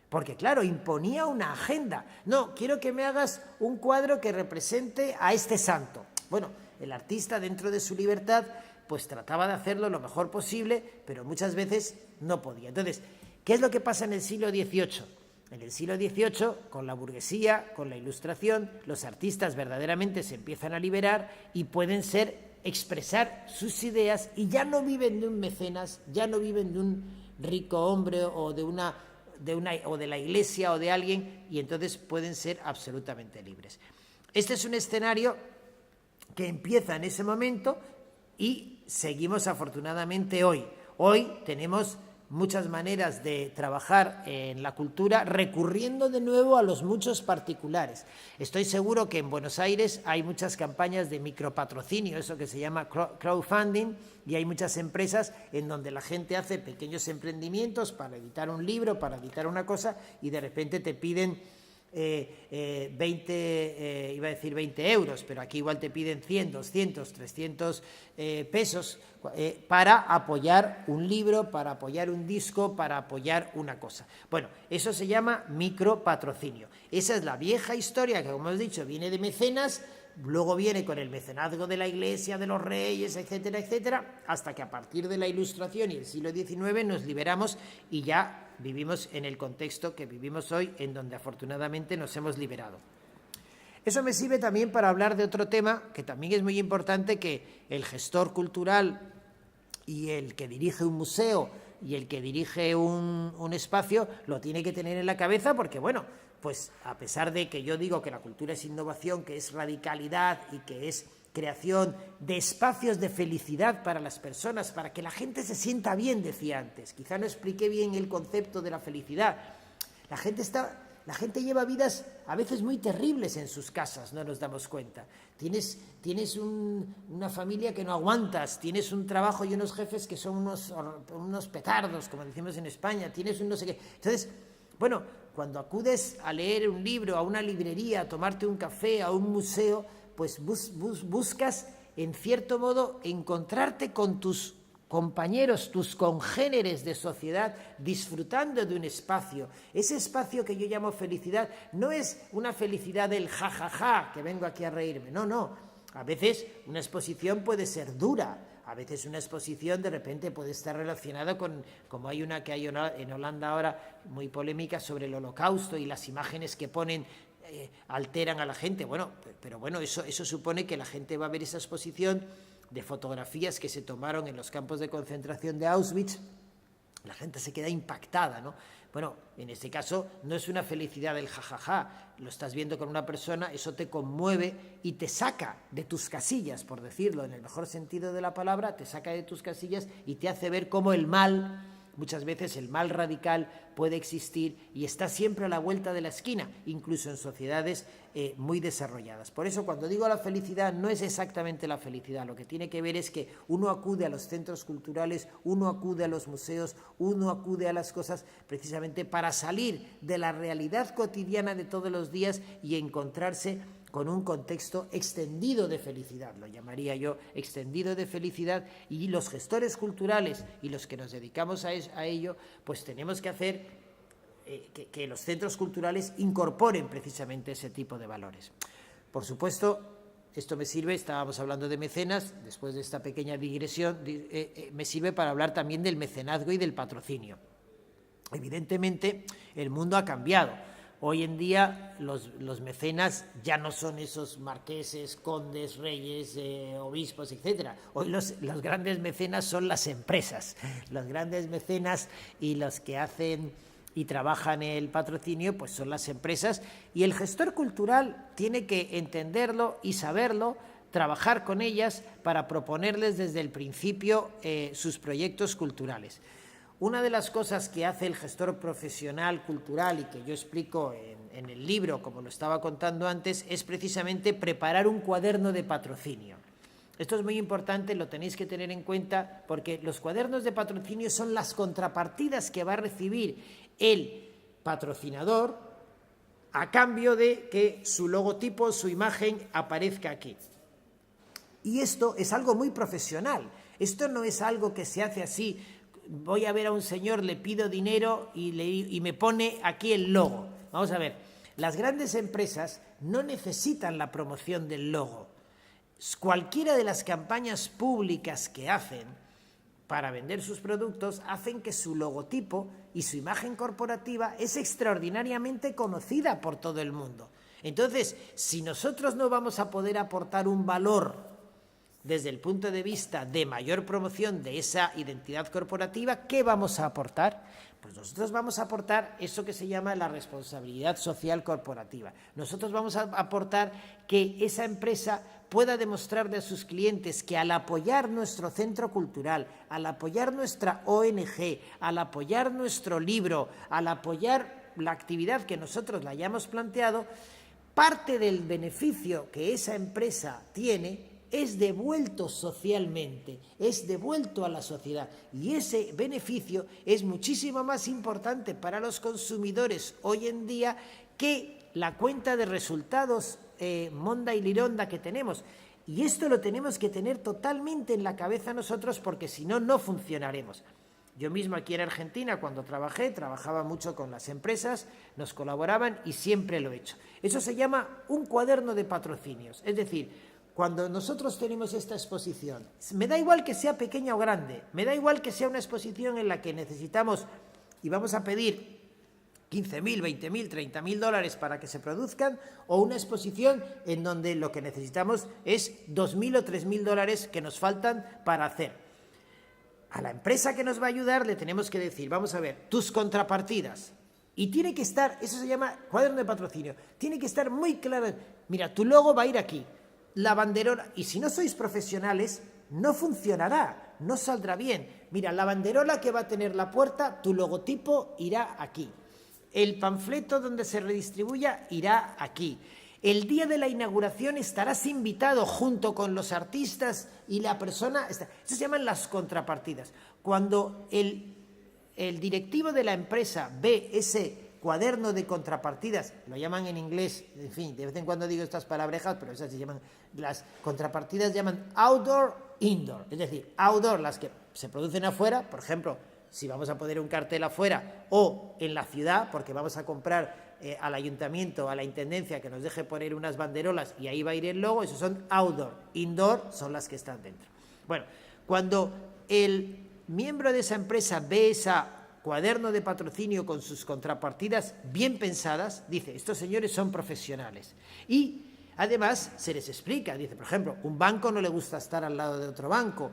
Porque, claro, imponía una agenda. No, quiero que me hagas un cuadro que represente a este santo. Bueno, el artista, dentro de su libertad, pues trataba de hacerlo lo mejor posible, pero muchas veces no podía. Entonces, ¿qué es lo que pasa en el siglo XVIII? En el siglo XVIII, con la burguesía, con la Ilustración, los artistas verdaderamente se empiezan a liberar y pueden expresar sus ideas, y ya no viven de un mecenas, ya no viven de un rico hombre o de la iglesia o de alguien, y entonces pueden ser absolutamente libres. Este es un escenario que empieza en ese momento y seguimos afortunadamente hoy. Hoy tenemos muchas maneras de trabajar en la cultura, recurriendo de nuevo a los muchos particulares. Estoy seguro que en Buenos Aires hay muchas campañas de micropatrocinio, eso que se llama crowdfunding, y hay muchas empresas en donde la gente hace pequeños emprendimientos para editar un libro, para editar una cosa, y de repente te piden 20 euros, pero aquí igual te piden 100, 200, 300 pesos para apoyar un libro, para apoyar un disco, para apoyar una cosa. Bueno, eso se llama micropatrocinio. Esa es la vieja historia que, como hemos dicho, viene de mecenas, luego viene con el mecenazgo de la Iglesia, de los reyes, etcétera, etcétera, hasta que a partir de la Ilustración y el siglo XIX nos liberamos y ya vivimos en el contexto que vivimos hoy, en donde afortunadamente nos hemos liberado. Eso me sirve también para hablar de otro tema que también es muy importante, que el gestor cultural y el que dirige un museo y el que dirige un espacio lo tiene que tener en la cabeza, porque bueno, pues a pesar de que yo digo que la cultura es innovación, que es radicalidad y que es creación de espacios de felicidad para las personas, para que la gente se sienta bien, decía antes. Quizá no expliqué bien el concepto de la felicidad. La gente lleva vidas a veces muy terribles en sus casas, no nos damos cuenta. Tienes una familia que no aguantas, tienes un trabajo y unos jefes que son unos petardos, como decimos en España, tienes un no sé qué. Entonces, bueno, cuando acudes a leer un libro, a una librería, a tomarte un café, a un museo, pues buscas, en cierto modo, encontrarte con tus compañeros, tus congéneres de sociedad, disfrutando de un espacio. Ese espacio que yo llamo felicidad no es una felicidad del jajaja, que vengo aquí a reírme, no. A veces una exposición puede ser dura, a veces una exposición de repente puede estar relacionada con, como hay una que hay en Holanda ahora, muy polémica, sobre el Holocausto, y las imágenes que ponen alteran a la gente. Bueno, pero bueno, eso supone que la gente va a ver esa exposición de fotografías que se tomaron en los campos de concentración de Auschwitz La gente se queda impactada, ¿no? Bueno, en este caso no es una felicidad del jajaja, lo estás viendo con una persona, eso te conmueve y te saca de tus casillas, por decirlo en el mejor sentido de la palabra, te saca de tus casillas y te hace ver cómo el mal, muchas veces el mal radical puede existir y está siempre a la vuelta de la esquina, incluso en sociedades muy desarrolladas. Por eso cuando digo la felicidad no es exactamente la felicidad, lo que tiene que ver es que uno acude a los centros culturales, uno acude a los museos, uno acude a las cosas precisamente para salir de la realidad cotidiana de todos los días y encontrarse con un contexto extendido de felicidad, lo llamaría yo extendido de felicidad, y los gestores culturales y los que nos dedicamos a ello, pues tenemos que hacer que los centros culturales incorporen precisamente ese tipo de valores. Por supuesto, esto me sirve, estábamos hablando de mecenas, después de esta pequeña digresión, me sirve para hablar también del mecenazgo y del patrocinio. Evidentemente, el mundo ha cambiado. Hoy en día los mecenas ya no son esos marqueses, condes, reyes, obispos, etc. Hoy los grandes mecenas son las empresas. Los grandes mecenas y los que hacen y trabajan el patrocinio pues son las empresas, y el gestor cultural tiene que entenderlo y saberlo, trabajar con ellas para proponerles desde el principio sus proyectos culturales. Una de las cosas que hace el gestor profesional cultural y que yo explico en el libro, como lo estaba contando antes, es precisamente preparar un cuaderno de patrocinio. Esto es muy importante, lo tenéis que tener en cuenta, porque los cuadernos de patrocinio son las contrapartidas que va a recibir el patrocinador a cambio de que su logotipo, su imagen aparezca aquí. Y esto es algo muy profesional. Esto no es algo que se hace así. Voy a ver a un señor, le pido dinero y me pone aquí el logo. Vamos a ver, las grandes empresas no necesitan la promoción del logo. Cualquiera de las campañas públicas que hacen para vender sus productos hacen que su logotipo y su imagen corporativa es extraordinariamente conocida por todo el mundo. Entonces, si nosotros no vamos a poder aportar un valor desde el punto de vista de mayor promoción de esa identidad corporativa, ¿qué vamos a aportar? Pues nosotros vamos a aportar eso que se llama la responsabilidad social corporativa. Nosotros vamos a aportar que esa empresa pueda demostrarle a sus clientes que al apoyar nuestro centro cultural, al apoyar nuestra ONG, al apoyar nuestro libro, al apoyar la actividad que nosotros la hayamos planteado, parte del beneficio que esa empresa tiene es devuelto socialmente, es devuelto a la sociedad, y ese beneficio es muchísimo más importante para los consumidores hoy en día que la cuenta de resultados monda y lironda que tenemos. Y esto lo tenemos que tener totalmente en la cabeza nosotros, porque si no, no funcionaremos. Yo mismo aquí en Argentina, cuando trabajaba mucho con las empresas, nos colaboraban y siempre lo he hecho. Eso se llama un cuaderno de patrocinios, es decir, cuando nosotros tenemos esta exposición, me da igual que sea pequeña o grande, me da igual que sea una exposición en la que necesitamos y vamos a pedir 15.000, 20.000, 30.000 dólares para que se produzcan, o una exposición en donde lo que necesitamos es 2.000 o 3.000 dólares que nos faltan para hacer. A la empresa que nos va a ayudar le tenemos que decir, vamos a ver, tus contrapartidas. Y tiene que estar, eso se llama cuaderno de patrocinio, tiene que estar muy claro. Mira, tu logo va a ir aquí, la banderola, y si no sois profesionales, no funcionará, no saldrá bien. Mira, la banderola que va a tener la puerta, tu logotipo irá aquí. El panfleto donde se redistribuya irá aquí. El día de la inauguración estarás invitado junto con los artistas y la persona. Eso se llaman las contrapartidas. Cuando el directivo de la empresa ve ese cuaderno de contrapartidas, lo llaman en inglés, en fin, de vez en cuando digo estas palabrejas, pero esas se llaman, las contrapartidas llaman outdoor, indoor, es decir, outdoor, las que se producen afuera, por ejemplo, si vamos a poner un cartel afuera o en la ciudad, porque vamos a comprar al ayuntamiento, a la intendencia, que nos deje poner unas banderolas y ahí va a ir el logo, esos son outdoor. Indoor son las que están dentro. Bueno, cuando el miembro de esa empresa ve ese cuaderno de patrocinio con sus contrapartidas bien pensadas, dice, estos señores son profesionales. Y Además, se les explica, dice, por ejemplo, un banco no le gusta estar al lado de otro banco,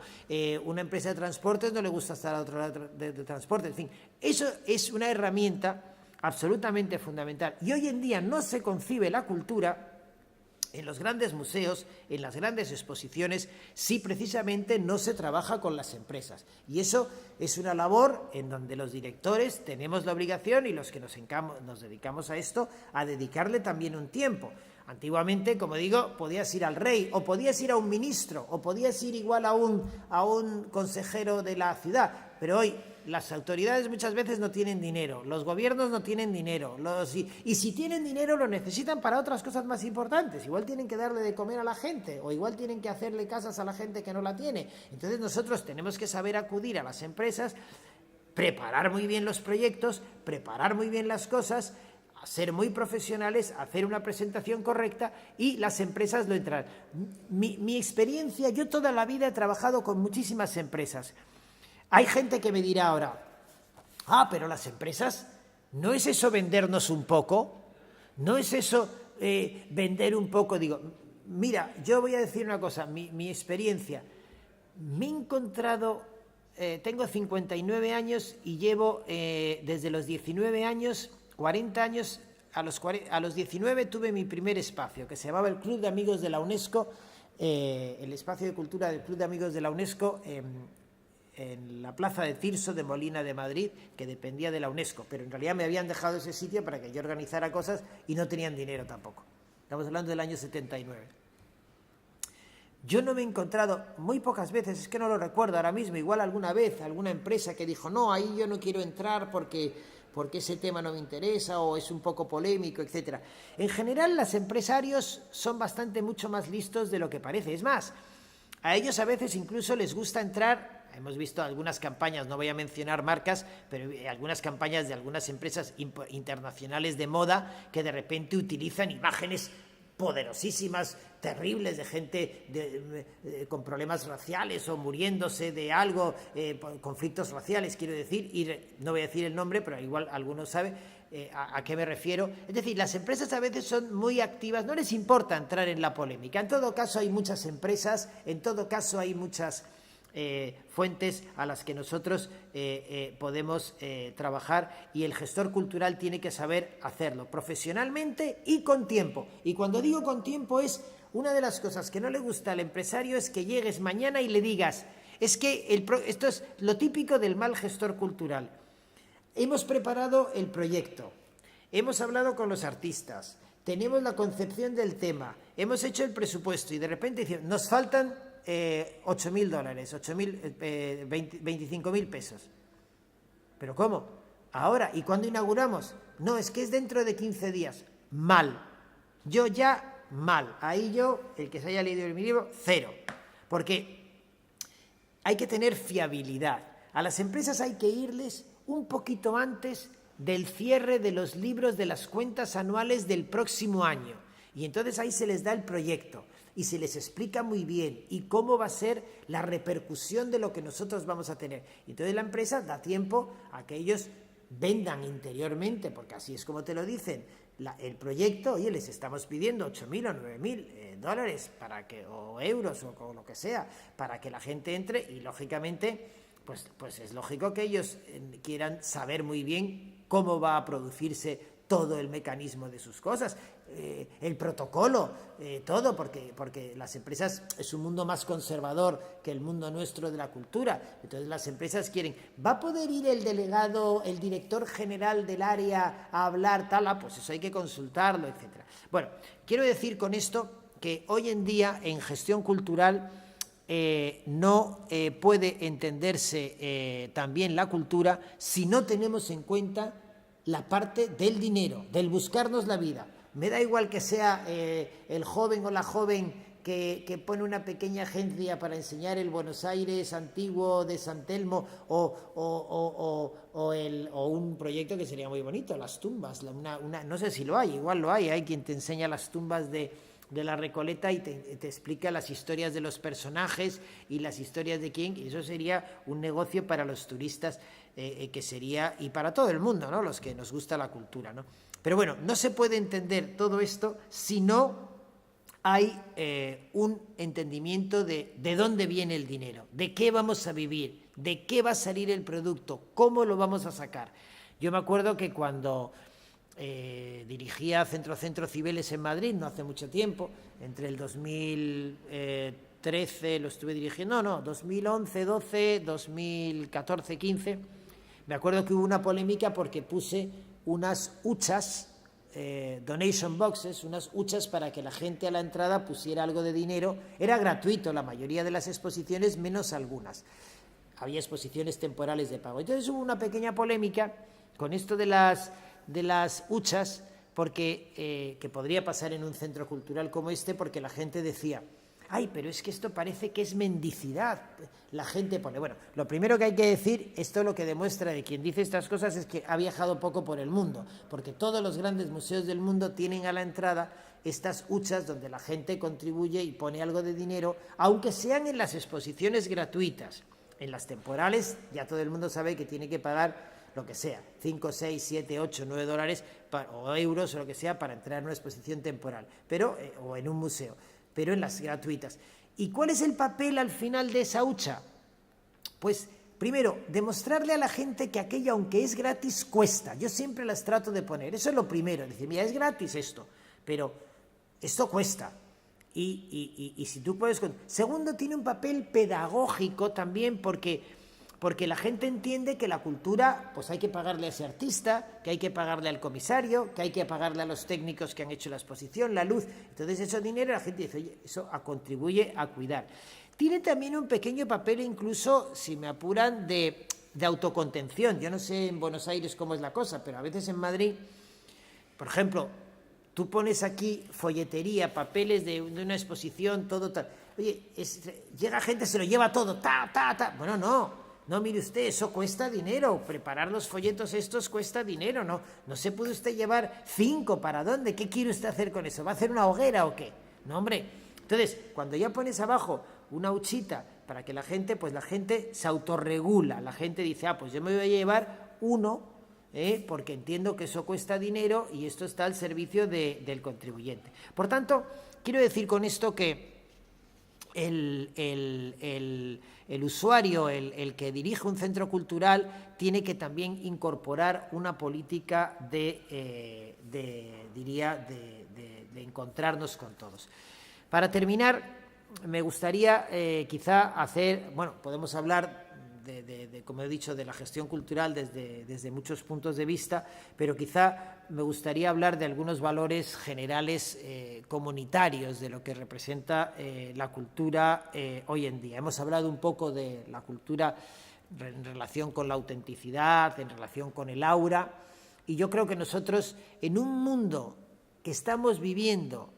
una empresa de transportes no le gusta estar al otro lado de transportes, en fin, eso es una herramienta absolutamente fundamental. Y hoy en día no se concibe la cultura en los grandes museos, en las grandes exposiciones, si precisamente no se trabaja con las empresas. Y eso es una labor en donde los directores tenemos la obligación, y los que nos dedicamos a esto, a dedicarle también un tiempo. Antiguamente, como digo, podías ir al rey, o podías ir a un ministro, o podías ir igual a un consejero de la ciudad, pero hoy las autoridades muchas veces no tienen dinero, los gobiernos no tienen dinero, y si tienen dinero lo necesitan para otras cosas más importantes. Igual tienen que darle de comer a la gente, o igual tienen que hacerle casas a la gente que no la tiene. Entonces nosotros tenemos que saber acudir a las empresas, preparar muy bien los proyectos, preparar muy bien las cosas, ser muy profesionales, hacer una presentación correcta, y las empresas lo entran. Mi experiencia, yo toda la vida he trabajado con muchísimas empresas. Hay gente que me dirá ahora, pero las empresas, ¿no es eso vendernos un poco? ¿No es eso vender un poco? Digo, mira, yo voy a decir una cosa, mi experiencia, me he encontrado, tengo 59 años y llevo desde los 19 años, 40 años, a los 19 tuve mi primer espacio, que se llamaba el Club de Amigos de la UNESCO, el espacio de cultura del Club de Amigos de la UNESCO, en la plaza de Tirso de Molina de Madrid, que dependía de la UNESCO, pero en realidad me habían dejado ese sitio para que yo organizara cosas y no tenían dinero tampoco. Estamos hablando del año 79. Yo no me he encontrado muy pocas veces, es que no lo recuerdo ahora mismo, igual alguna vez, alguna empresa que dijo, no, ahí yo no quiero entrar porque ese tema no me interesa o es un poco polémico, etc. En general, los empresarios son mucho más listos de lo que parece. Es más, a ellos a veces incluso les gusta entrar. Hemos visto algunas campañas, no voy a mencionar marcas, pero algunas campañas de algunas empresas internacionales de moda que de repente utilizan imágenes poderosísimas, terribles, de gente con problemas raciales o muriéndose de algo, conflictos raciales, quiero decir, y no voy a decir el nombre, pero igual alguno sabe a qué me refiero. Es decir, las empresas a veces son muy activas, no les importa entrar en la polémica. En todo caso hay muchas empresas, en todo caso hay muchas fuentes a las que nosotros podemos trabajar, y el gestor cultural tiene que saber hacerlo profesionalmente y con tiempo. Y cuando digo con tiempo, es una de las cosas que no le gusta al empresario, es que llegues mañana y le digas, es que esto es lo típico del mal gestor cultural. Hemos preparado el proyecto, hemos hablado con los artistas, tenemos la concepción del tema, hemos hecho el presupuesto, y de repente dicen, nos faltan $8.000, 25.000 pesos. ¿Pero cómo? Ahora, ¿y cuándo inauguramos? No, es que es dentro de 15 días. Mal. Yo ya mal. Ahí yo, el que se haya leído mi libro, cero. Porque hay que tener fiabilidad. A las empresas hay que irles un poquito antes del cierre de los libros de las cuentas anuales del próximo año. Y entonces ahí se les da el proyecto y se les explica muy bien y cómo va a ser la repercusión de lo que nosotros vamos a tener. Y entonces la empresa da tiempo a que ellos vendan interiormente, porque así es como te lo dicen, el proyecto. Oye, les estamos pidiendo $8.000 o $9.000 para que, o euros o lo que sea, para que la gente entre, y lógicamente pues es lógico que ellos quieran saber muy bien cómo va a producirse todo el mecanismo de sus cosas, el protocolo, todo, porque las empresas es un mundo más conservador que el mundo nuestro de la cultura. Entonces las empresas quieren, ¿va a poder ir el delegado, el director general del área a hablar tal? Pues eso hay que consultarlo, etcétera. Bueno, quiero decir con esto que hoy en día en gestión cultural no puede entenderse también la cultura si no tenemos en cuenta la parte del dinero, del buscarnos la vida. Me da igual que sea el joven o la joven que pone una pequeña agencia para enseñar el Buenos Aires antiguo de San Telmo, o un proyecto que sería muy bonito, las tumbas, no sé si lo hay, igual lo hay quien te enseña las tumbas de la Recoleta y te explica las historias de los personajes y las historias de quién, y eso sería un negocio para los turistas, que sería, y para todo el mundo, ¿no?, los que nos gusta la cultura, ¿no? Pero bueno, no se puede entender todo esto si no hay un entendimiento de dónde viene el dinero, de qué vamos a vivir, de qué va a salir el producto, cómo lo vamos a sacar. Yo me acuerdo que cuando dirigía Centro Cibeles en Madrid, no hace mucho tiempo, entre el 2013 lo estuve dirigiendo, 2011, 12, 2014, 15, me acuerdo que hubo una polémica porque puse unas huchas, donation boxes, unas huchas para que la gente a la entrada pusiera algo de dinero. Era gratuito la mayoría de las exposiciones, menos algunas. Había exposiciones temporales de pago. Entonces hubo una pequeña polémica con esto de las huchas, porque que podría pasar en un centro cultural como este, porque la gente decía, ay, pero es que esto parece que es mendicidad. La gente pone, bueno, lo primero que hay que decir, esto lo que demuestra de quien dice estas cosas es que ha viajado poco por el mundo, porque todos los grandes museos del mundo tienen a la entrada estas huchas donde la gente contribuye y pone algo de dinero, aunque sean en las exposiciones gratuitas. En las temporales ya todo el mundo sabe que tiene que pagar lo que sea, 5, 6, 7, 8, 9 dólares o euros o lo que sea para entrar en una exposición temporal, pero o en un museo, pero en las gratuitas. ¿Y cuál es el papel al final de esa hucha? Pues primero, demostrarle a la gente que aquello, aunque es gratis, cuesta. Yo siempre las trato de poner, eso es lo primero, decir, mira, es gratis esto, pero esto cuesta. Y si tú puedes... Segundo, tiene un papel pedagógico también porque la gente entiende que la cultura, pues hay que pagarle a ese artista, que hay que pagarle al comisario, que hay que pagarle a los técnicos que han hecho la exposición, la luz. Entonces, ese dinero la gente dice, oye, eso contribuye a cuidar. Tiene también un pequeño papel incluso, si me apuran, de autocontención. Yo no sé en Buenos Aires cómo es la cosa, pero a veces en Madrid, por ejemplo, tú pones aquí folletería, papeles de una exposición, todo tal. Oye, llega gente, se lo lleva todo, Bueno, no, mire usted, eso cuesta dinero. Preparar los folletos estos cuesta dinero, no se puede usted llevar 5, ¿para dónde? ¿Qué quiere usted hacer con eso? ¿Va a hacer una hoguera o qué? No, hombre. Entonces, cuando ya pones abajo una huchita para que la gente se autorregula, la gente dice, pues yo me voy a llevar uno, porque entiendo que eso cuesta dinero y esto está al servicio del contribuyente. Por tanto, quiero decir con esto que el usuario, el que dirige un centro cultural, tiene que también incorporar una política de encontrarnos con todos. Para terminar, me gustaría quizá podemos hablar como he dicho, de la gestión cultural desde muchos puntos de vista, pero quizá me gustaría hablar de algunos valores generales comunitarios de lo que representa la cultura hoy en día. Hemos hablado un poco de la cultura en relación con la autenticidad, en relación con el aura, y yo creo que nosotros, en un mundo que estamos viviendo,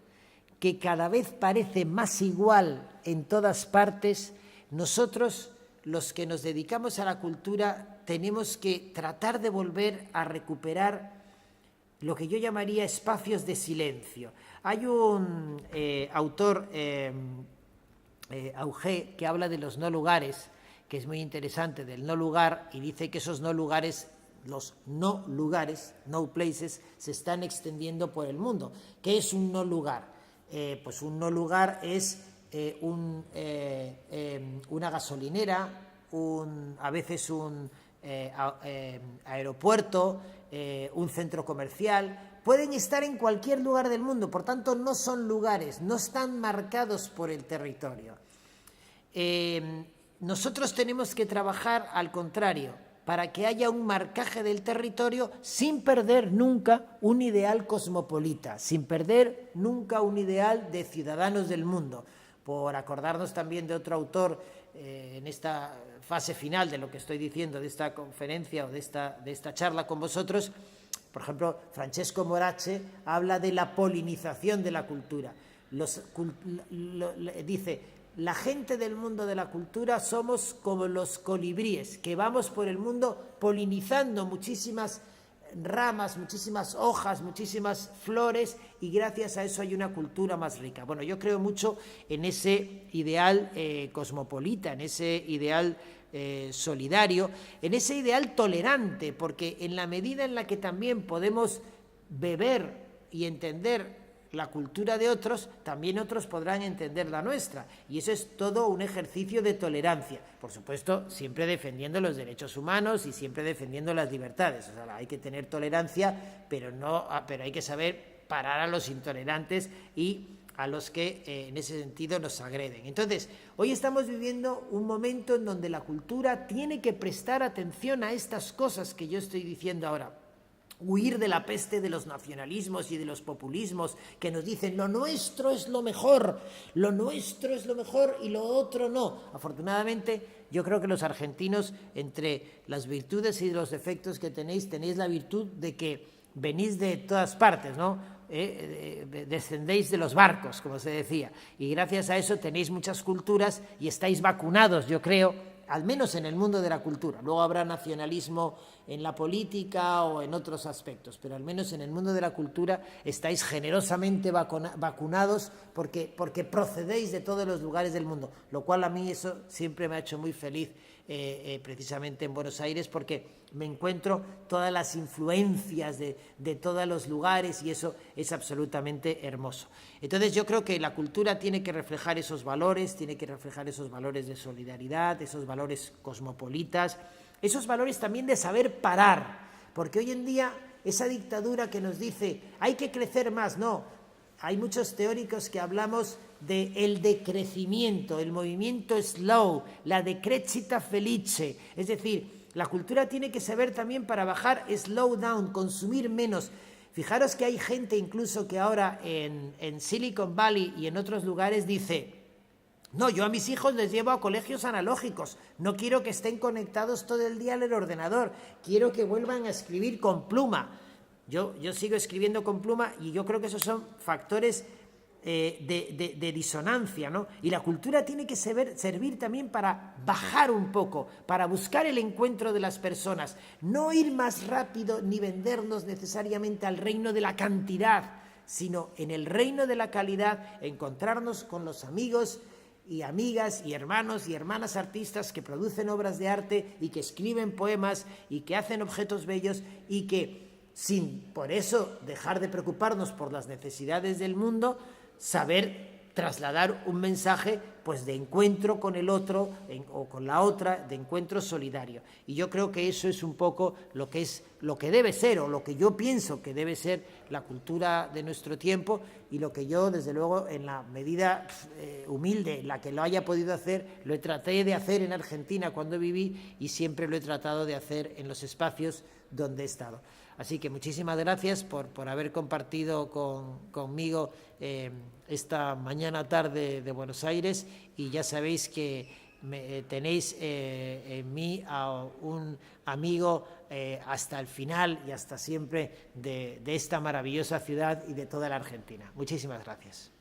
que cada vez parece más igual en todas partes, nosotros, los que nos dedicamos a la cultura, tenemos que tratar de volver a recuperar lo que yo llamaría espacios de silencio. Hay un autor, Auger, que habla de los no lugares, que es muy interesante, del no lugar, y dice que esos no lugares, los no lugares, no places, se están extendiendo por el mundo. ¿Qué es un no lugar? Pues un no lugar es una gasolinera, a veces un aeropuerto, un centro comercial. Pueden estar en cualquier lugar del mundo, por tanto no son lugares, no están marcados por el territorio. Nosotros tenemos que trabajar al contrario, para que haya un marcaje del territorio sin perder nunca un ideal cosmopolita, sin perder nunca un ideal de ciudadanos del mundo. Por acordarnos también de otro autor en esta fase final de lo que estoy diciendo, de esta conferencia o de esta charla con vosotros, por ejemplo, Francesco Morace habla de la polinización de la cultura. Dice, la gente del mundo de la cultura somos como los colibríes, que vamos por el mundo polinizando muchísimas ramas, muchísimas hojas, muchísimas flores, y gracias a eso hay una cultura más rica. Bueno, yo creo mucho en ese ideal cosmopolita, en ese ideal solidario, en ese ideal tolerante, porque en la medida en la que también podemos beber y entender la cultura de otros, también otros podrán entender la nuestra. Y eso es todo un ejercicio de tolerancia. Por supuesto, siempre defendiendo los derechos humanos y siempre defendiendo las libertades. O sea, hay que tener tolerancia, pero hay que saber parar a los intolerantes y a los que en ese sentido nos agreden. Entonces, hoy estamos viviendo un momento en donde la cultura tiene que prestar atención a estas cosas que yo estoy diciendo ahora. Huir de la peste de los nacionalismos y de los populismos que nos dicen lo nuestro es lo mejor y lo otro no. Afortunadamente, yo creo que los argentinos, entre las virtudes y los defectos que tenéis la virtud de que venís de todas partes, ¿no? Descendéis de los barcos, como se decía, y gracias a eso tenéis muchas culturas y estáis vacunados, yo creo, al menos en el mundo de la cultura. Luego habrá nacionalismo en la política o en otros aspectos, pero al menos en el mundo de la cultura estáis generosamente vacunados porque procedéis de todos los lugares del mundo, lo cual a mí eso siempre me ha hecho muy feliz, precisamente en Buenos Aires, porque me encuentro todas las influencias de todos los lugares y eso es absolutamente hermoso. Entonces yo creo que la cultura tiene que reflejar esos valores, tiene que reflejar esos valores de solidaridad, esos valores cosmopolitas, esos valores también de saber parar, porque hoy en día esa dictadura que nos dice hay que crecer más, no, hay muchos teóricos que hablamos del decrecimiento, el movimiento slow, la decrescita felice, es decir, la cultura tiene que saber también para bajar, slow down, consumir menos. Fijaros que hay gente incluso que ahora en Silicon Valley y en otros lugares dice, no, yo a mis hijos les llevo a colegios analógicos, no quiero que estén conectados todo el día al ordenador, quiero que vuelvan a escribir con pluma. Yo sigo escribiendo con pluma y yo creo que esos son factores de disonancia, ¿no? Y la cultura tiene que servir también para bajar un poco, para buscar el encuentro de las personas, no ir más rápido ni vendernos necesariamente al reino de la cantidad, sino en el reino de la calidad, encontrarnos con los amigos y amigas y hermanos y hermanas artistas que producen obras de arte y que escriben poemas y que hacen objetos bellos y que, sin por eso dejar de preocuparnos por las necesidades del mundo, saber trasladar un mensaje pues de encuentro con el otro o con la otra, de encuentro solidario. Y yo creo que eso es un poco lo que debe ser, o lo que yo pienso que debe ser la cultura de nuestro tiempo, y lo que yo, desde luego, en la medida humilde en la que lo haya podido hacer, lo traté de hacer en Argentina cuando viví y siempre lo he tratado de hacer en los espacios donde he estado. Así que muchísimas gracias por haber compartido conmigo esta mañana tarde de Buenos Aires, y ya sabéis que tenéis en mí a un amigo hasta el final y hasta siempre de esta maravillosa ciudad y de toda la Argentina. Muchísimas gracias.